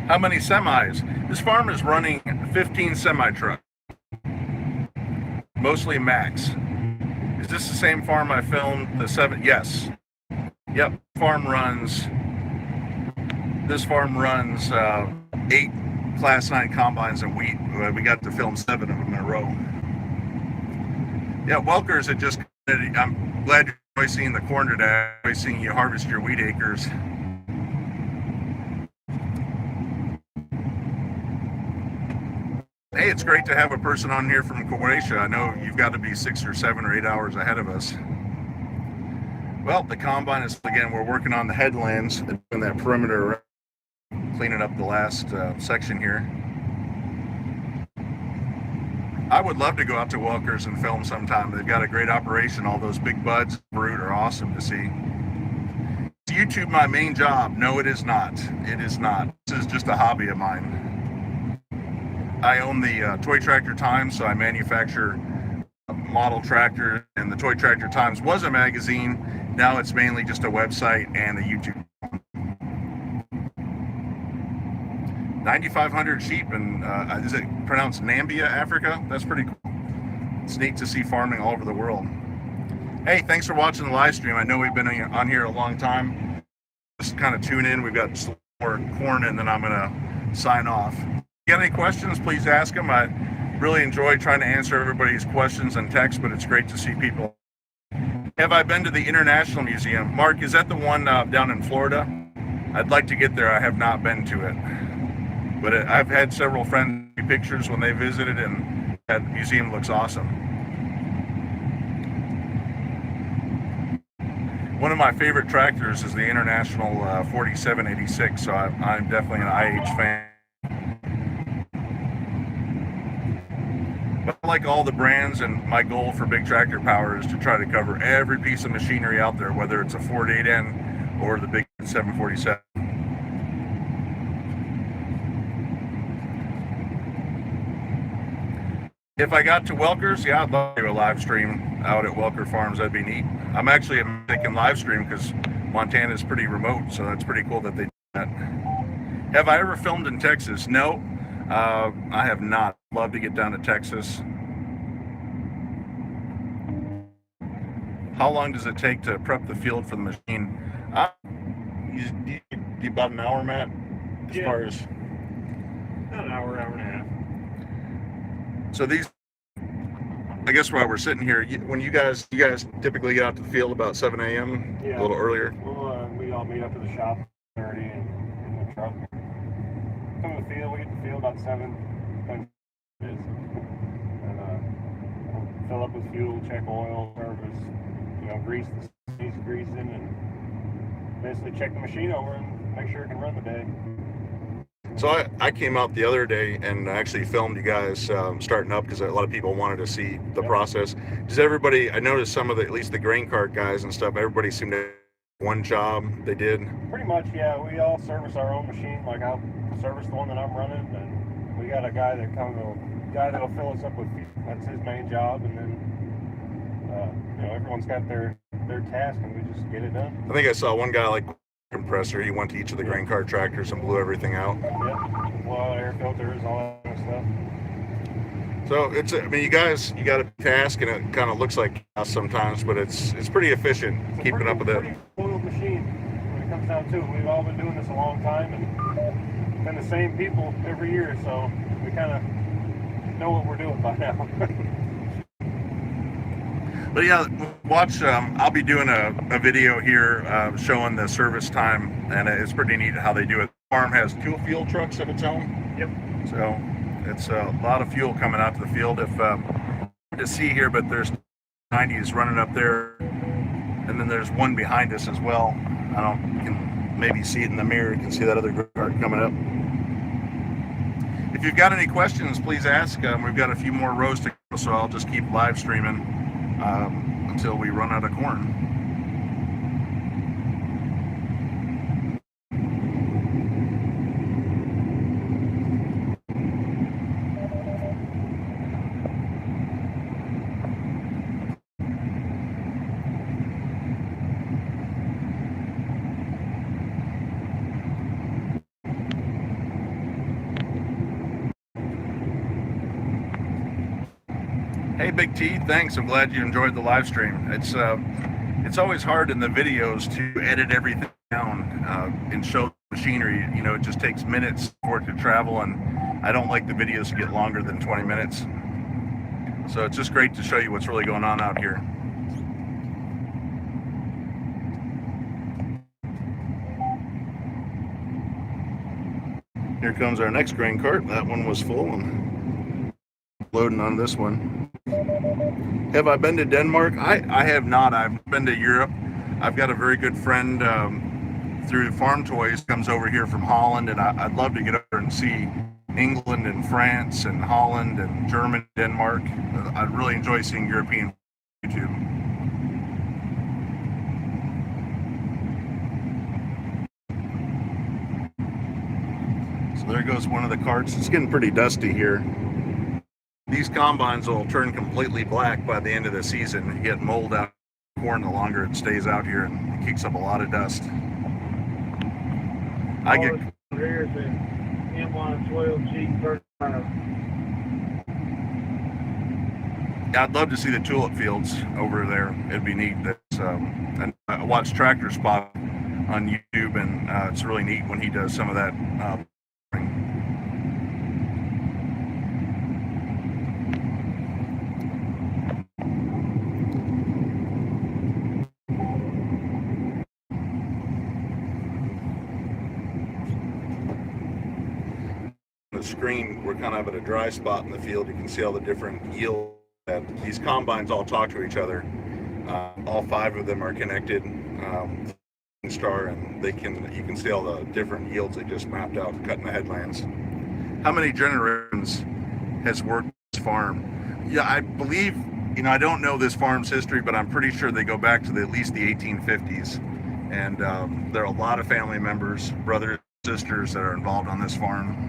How many semis? This farm is running 15 semi-trucks. Mostly Max. Is this the same farm I filmed the 7? Yes. Yep. This farm runs 8 Class 9 combines and wheat. We got to film 7 of them in a row. Yeah, Welkers had just. I'm glad you're always seeing the corn today. I'm always seeing you harvest your wheat acres. Hey, it's great to have a person on here from Croatia. I know you've got to be 6 or 7 or 8 hours ahead of us. Well, the combine is, again, we're working on the headlands and that perimeter, cleaning up the last section here. I would love to go out to Welkers and film sometime. They've got a great operation. All those big buds, brood are awesome to see. Is YouTube my main job? No, it is not. It is not. This is just a hobby of mine. I own the Toy Tractor Times, so I manufacture model tractors, and the Toy Tractor Times was a magazine. Now it's mainly just a website and a YouTube. 9,500 sheep, and is it pronounced Nambia, Africa? That's pretty cool. It's neat to see farming all over the world. Hey, thanks for watching the live stream. I know we've been on here a long time. Just kind of tune in. We've got some more corn, and then I'm going to sign off. If you got any questions, please ask them. I really enjoy trying to answer everybody's questions and text, but it's great to see people. Have I been to the International Museum? Mark, is that the one down in Florida? I'd like to get there. I have not been to it. But I've had several friends take pictures when they visited, and that museum looks awesome. One of my favorite tractors is the International 4786, so I'm definitely an IH fan. But I like all the brands, and my goal for Big Tractor Power is to try to cover every piece of machinery out there, whether it's a 48N or the big 747. If I got to Welkers, yeah, I'd love to do a live stream out at Welker Farms. That'd be neat. I'm actually making live stream because Montana is pretty remote, so that's pretty cool that they do that. Have I ever filmed in Texas? No, I have not. Love to get down to Texas. How long does it take to prep the field for the machine? About an hour, Matt? As far as about an hour, hour and a half. So these, I guess while we're sitting here, when you guys typically get out to the field about 7 a.m., yeah, a little earlier? Well, we all meet up at the shop 30 in the truck. Come to the field, we get to the field about 7, and fill up with fuel, check oil, service, grease the needs greasing, and basically check the machine over and make sure it can run the day. So I came out the other day and actually filmed you guys starting up because a lot of people wanted to see the process. Does everybody, I noticed some of the, at least the grain cart guys and stuff, everybody seemed to have one job they did? Pretty much, yeah. We all service our own machine. Like I'll service the one that I'm running, and we got a guy that'll fill us up with fuel. That's his main job, and then everyone's got their task, and we just get it done. I think I saw one guy like compressor. He went to each of the grain cart tractors and blew everything out. Yep. Well, air filters, all that kind of stuff. So it's, I mean, you guys, you got a task, and it kind of looks like chaos sometimes, but it's pretty efficient keeping up with it. It's a pretty oiled machine when it comes down to it. We've all been doing this a long time, and been the same people every year, so we kind of know what we're doing by now. But yeah, watch, I'll be doing a video here showing the service time, and it's pretty neat how they do it. The farm has 2 fuel trucks of its own. Yep. So it's a lot of fuel coming out to the field. If to see here, but there's 90s running up there, and then there's one behind us as well. You can maybe see it in the mirror. You can see that other cart coming up. If you've got any questions, please ask. We've got a few more rows to go, so I'll just keep live streaming until we run out of corn. Hey, Big T, thanks. I'm glad you enjoyed the live stream. It's always hard in the videos to edit everything down and show machinery. You know, it just takes minutes for it to travel, and I don't like the videos to get longer than 20 minutes. So it's just great to show you what's really going on out here. Here comes our next grain cart. That one was full. I'm loading on this one. Have I been to Denmark? I have not. I've been to Europe. I've got a very good friend through Farm Toys, comes over here from Holland, and I'd love to get over and see England and France and Holland and Germany, Denmark. I'd really enjoy seeing European YouTube. So there goes one of the carts. It's getting pretty dusty here. These combines will turn completely black by the end of the season and get mold out of corn the longer it stays out here, and it kicks up a lot of dust. I get Here's an M112G35. I'd love to see the tulip fields over there. It'd be neat. And I watch Tractor Spot on YouTube, and it's really neat when he does some of that. The screen, we're kind of at a dry spot in the field. You can see all the different yields that these combines all talk to each other. All 5 of them are connected, star, and you can see all the different yields they just mapped out cutting the headlands. How many generations has worked this farm? Yeah, I believe, I don't know this farm's history, but I'm pretty sure they go back to at least the 1850s. And there are a lot of family members, brothers, sisters that are involved on this farm.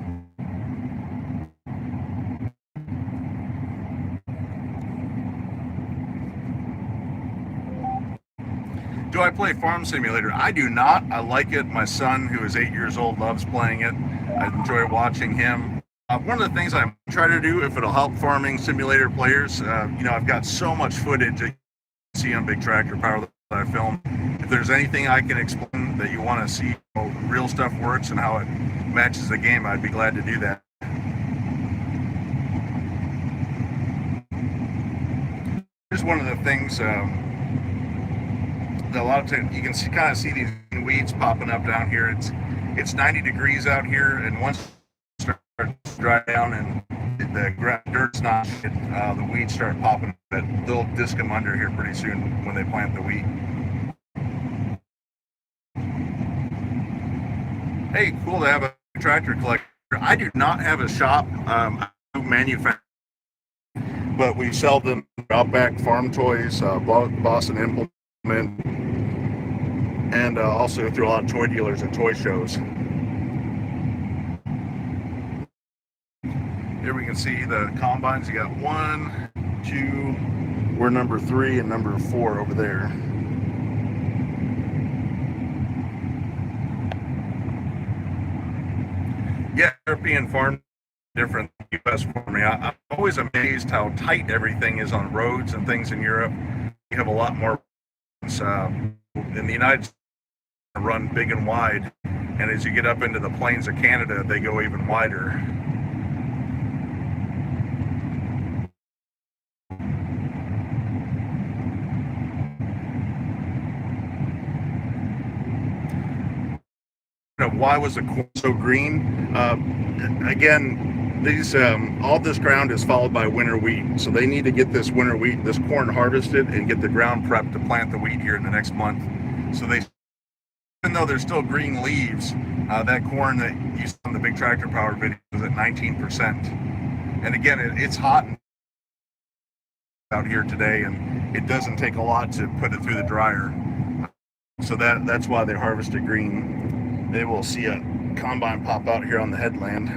Do I play Farm Simulator? I do not. I like it. My son, who is 8 years old, loves playing it. I enjoy watching him. One of the things I try to do, if it'll help farming simulator players, I've got so much footage that you can see on Big Tractor Power that I film. If there's anything I can explain that you want to see how real stuff works and how it matches the game, I'd be glad to do that. Here's one of the things. A lot of times you can kind of see these weeds popping up down here. It's 90 degrees out here, and once it starts to dry down and the dirt's not, the weeds start popping. But they'll disc them under here pretty soon when they plant the wheat. Hey, cool to have a tractor collector. I do not have a shop. I do manufacture, but we sell them Outback Farm Toys, Boston Implement, and also through a lot of toy dealers and toy shows. Here we can see the combines. You got 1, 2, we're number 3 and number 4 over there. Yeah, European farm different than U.S. farming. I'm always amazed how tight everything is on roads and things in Europe. You have a lot more in the United States, run big and wide, and as you get up into the plains of Canada, they go even wider. Why was the corn so green? Again, these all this ground is followed by winter wheat, so they need to get this winter wheat, this corn harvested, and get the ground prepped to plant the wheat here in the next month. So even though there's still green leaves, that corn that you saw in the Big Tractor Power video is at 19%. And again, it's hot out here today, and it doesn't take a lot to put it through the dryer. So that's why they harvested green. They will see a combine pop out here on the headland.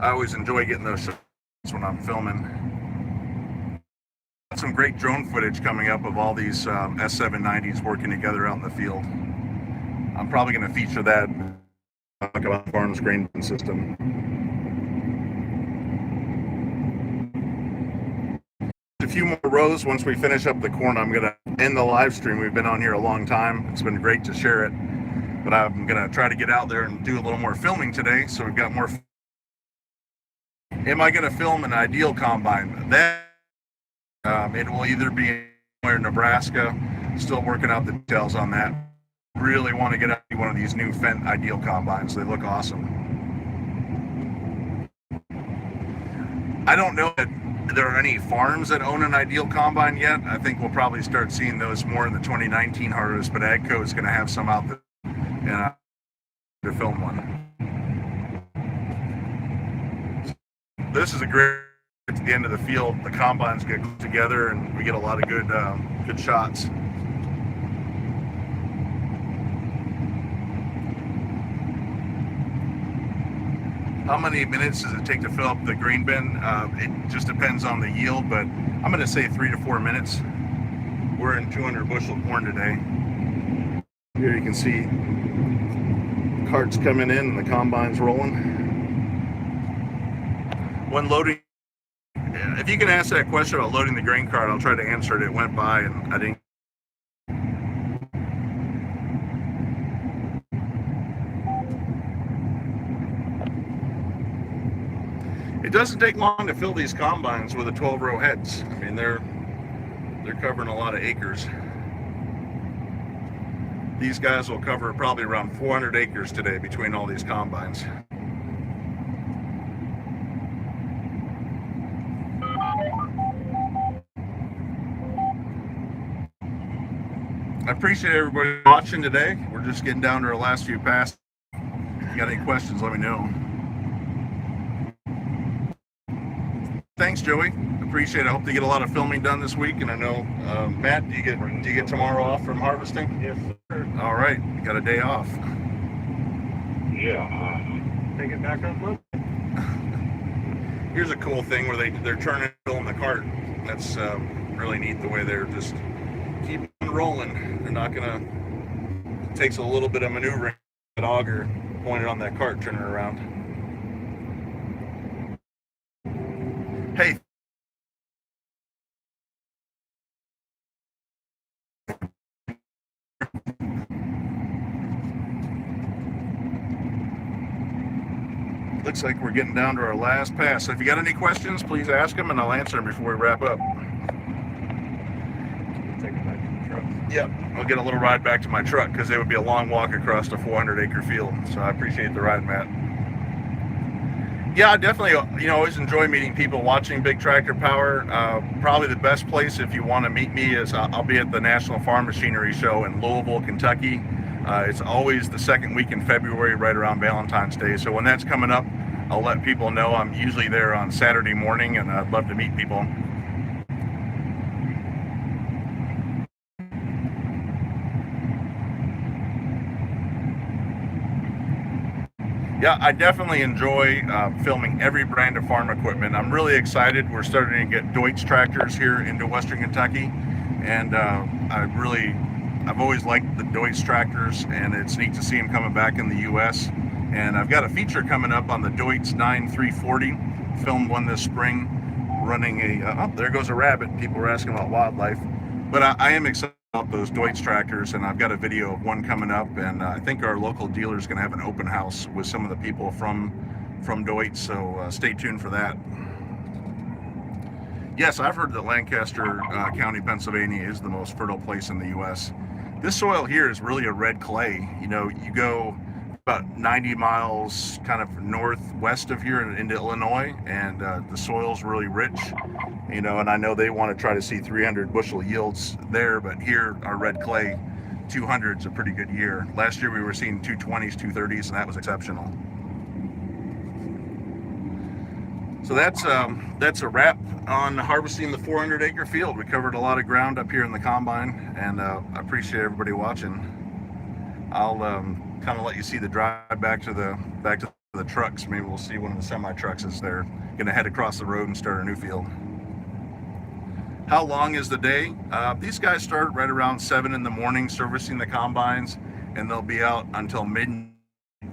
I always enjoy getting those shots when I'm filming. Got some great drone footage coming up of all these S790s working together out in the field. I'm probably going to feature that, talk about the farm's grain system. a few more rows. Once we finish up the corn, I'm going to end the live stream. We've been on here a long time. It's been great to share it, but I'm going to try to get out there and do a little more filming today, so we've got more. Am I going to film an ideal combine? That it will either be somewhere in Nebraska. Still working out the details on that. Really want to get out one of these new Fendt ideal combines. They look awesome. I don't know that there are any farms that own an ideal combine yet. I think we'll probably start seeing those more in the 2019 harvest, but AGCO is going to have some out there and to film one. This is a great at the end of the field. The combines get together and we get a lot of good shots. How many minutes does it take to fill up the grain bin? It just depends on the yield, but I'm going to say 3 to 4 minutes. We're in 200 bushel corn today. Here you can see carts coming in and the combine's rolling. When loading, if you can ask that question about loading the grain cart, I'll try to answer it. It went by and I didn't. It doesn't take long to fill these combines with the 12-row heads. I mean, they're covering a lot of acres. These guys will cover probably around 400 acres today between all these combines. I appreciate everybody watching today. We're just getting down to our last few passes. If you got any questions, let me know. Thanks, Joey. Appreciate it. I hope to get a lot of filming done this week. And I know, Matt, do you get tomorrow off from harvesting? Yes, sir. All right, you got a day off. Yeah. Take it back up, look. Here's a cool thing where they're turning in the cart. That's really neat the way they're just keep rolling. They're not gonna. It takes a little bit of maneuvering. That auger pointed on that cart, turning around. Hey. Looks like we're getting down to our last pass. So if you got any questions, please ask them and I'll answer them before we wrap up. Take it back to the truck. Yep, I'll get a little ride back to my truck because it would be a long walk across a 400-acre field. So I appreciate the ride, Matt. Yeah, I definitely, always enjoy meeting people watching Big Tractor Power. Probably the best place if you want to meet me is I'll be at the National Farm Machinery Show in Louisville, Kentucky. It's always the second week in February, right around Valentine's Day. So when that's coming up, I'll let people know. I'm usually there on Saturday morning, and I'd love to meet people. Yeah, I definitely enjoy filming every brand of farm equipment. I'm really excited. We're starting to get Deutz tractors here into Western Kentucky, and I've always liked the Deutz tractors, and it's neat to see them coming back in the U.S. And I've got a feature coming up on the Deutz 9340, filmed one this spring, running oh, there goes a rabbit. People were asking about wildlife, but I am excited about those Deutz tractors, and I've got a video of one coming up, and I think our local dealer is going to have an open house with some of the people from Deutz, so stay tuned for that. Yes, I've heard that Lancaster County, Pennsylvania is the most fertile place in the U.S. This soil here is really a red clay. You go about 90 miles kind of northwest of here into Illinois, and the soil's really rich, and I know they want to try to see 300 bushel yields there, but here our red clay 200 is a pretty good year. Last year we were seeing 220s, 230s, and that was exceptional. So that's a wrap on harvesting the 400-acre field. We covered a lot of ground up here in the combine, and I appreciate everybody watching. I'll kind of let you see the drive back to the trucks. Maybe we'll see one of the semi trucks as they're going to head across the road and start a new field. How long is the day? These guys start right around 7 in the morning servicing the combines, and they'll be out until mid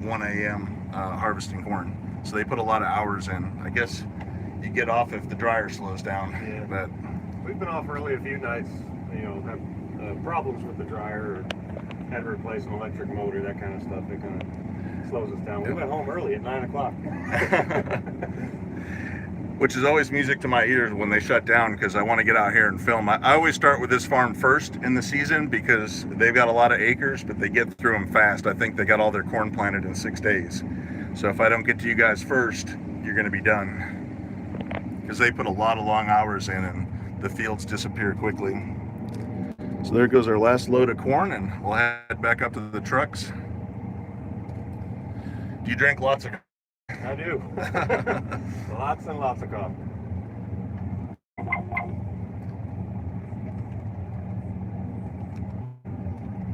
1 a.m. Harvesting corn. So they put a lot of hours in. I guess you get off if the dryer slows down. Yeah. But We've been off early a few nights, you know, have problems with the dryer, or had to replace an electric motor, that kind of stuff. It kind of slows us down. We went home early at 9 o'clock. Which is always music to my ears when they shut down, because I want to get out here and film. I always start with this farm first in the season because they've got a lot of acres, but they get through them fast. I think they got all their corn planted in 6 days. So if I don't get to you guys first, you're going to be done, because they put a lot of long hours in and the fields disappear quickly. So there goes our last load of corn, and we'll head back up to the trucks. Do you drink lots of? I do. Lots and lots of coffee.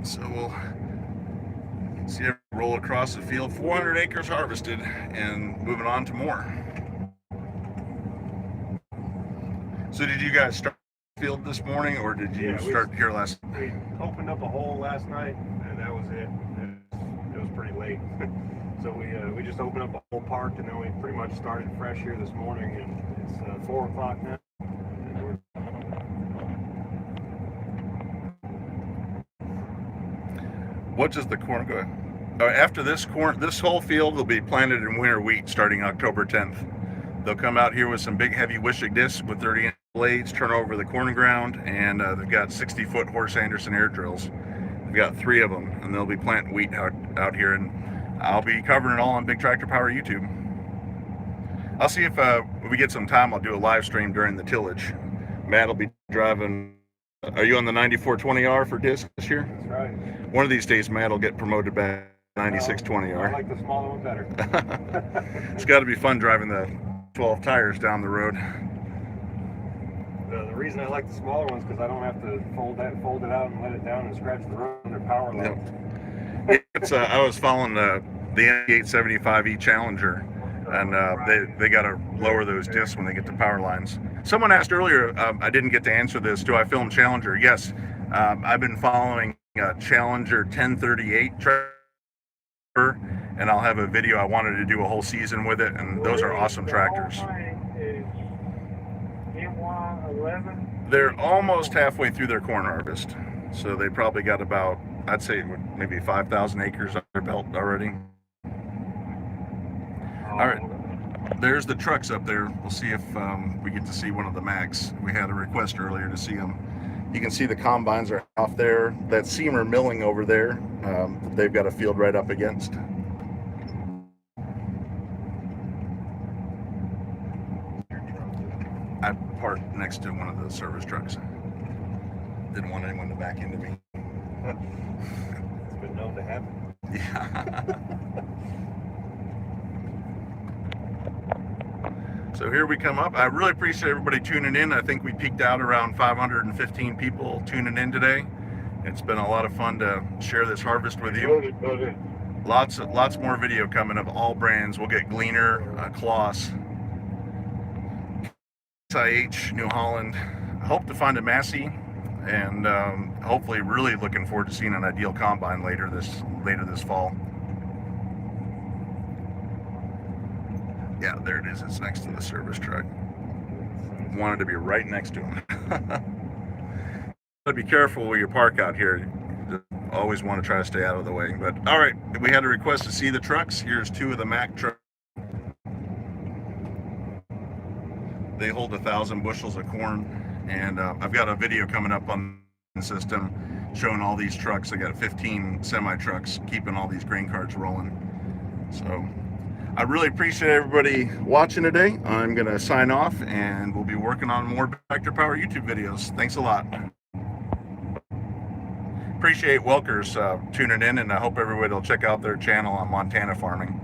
So we'll see it roll across the field. 400 acres harvested, and moving on to more. So did you guys start the field this morning, or did you start here last? We opened up a hole last night, and that was it. It was pretty late. So we just opened up a whole park, and then we pretty much started fresh here this morning, and it's 4 o'clock now. What does the corn go? After this corn, this whole field will be planted in winter wheat starting October 10th. They'll come out here with some big heavy Wishick discs with 30-inch blades, turn over the corn ground, and they've got 60-foot Horse Anderson air drills. They've got 3 of them, and they'll be planting wheat out here, and I'll be covering it all on Big Tractor Power YouTube. I'll see if we get some time. I'll do a live stream during the tillage. Matt will be driving. Are you on the 9420R for disc this year? That's right. One of these days, Matt will get promoted back to 9620R. I like the smaller one better. It's got to be fun driving the 12 tires down the road. The reason I like the smaller ones because I don't have to fold it out and let it down and scratch the road. They're power low. Yep. It's I was following the N875E Challenger, and they got to lower those discs when they get to power lines. Someone asked earlier, I didn't get to answer this, do I film Challenger? Yes, I've been following Challenger 1038 tractor, and I'll have a video. I wanted to do a whole season with it, and those are awesome tractors. They're almost halfway through their corn harvest, so they probably got about, I'd say maybe 5,000 acres on their belt already. All right, there's the trucks up there. We'll see if we get to see one of the Macs. We had a request earlier to see them. You can see the combines are off there. That Seamer milling over there, they've got a field right up against. I parked next to one of the service trucks. Didn't want anyone to back into me. It's been known to happen. Yeah. So here we come up. I really appreciate everybody tuning in. I think we peaked out around 515 people tuning in today. It's been a lot of fun to share this harvest with you. Lots more video coming of all brands. We'll get Gleaner, Kloss, IH, New Holland. I hope to find a Massey, and hopefully really looking forward to seeing an Ideal combine later this fall. Yeah, there it is. It's next to the service truck. Wanted to be right next to him. But be careful where you park out here. You always want to try to stay out of the way. But all right, we had a request to see the trucks. Here's 2 of the Mack trucks. They hold 1,000 bushels of corn, and I've got a video coming up on the system showing all these trucks. I got 15 semi trucks keeping all these grain carts rolling. So I really appreciate everybody watching today. I'm going to sign off, and we'll be working on more Tractor Power YouTube videos. Thanks a lot. Appreciate Welkers tuning in, and I hope everybody will check out their channel on Montana farming.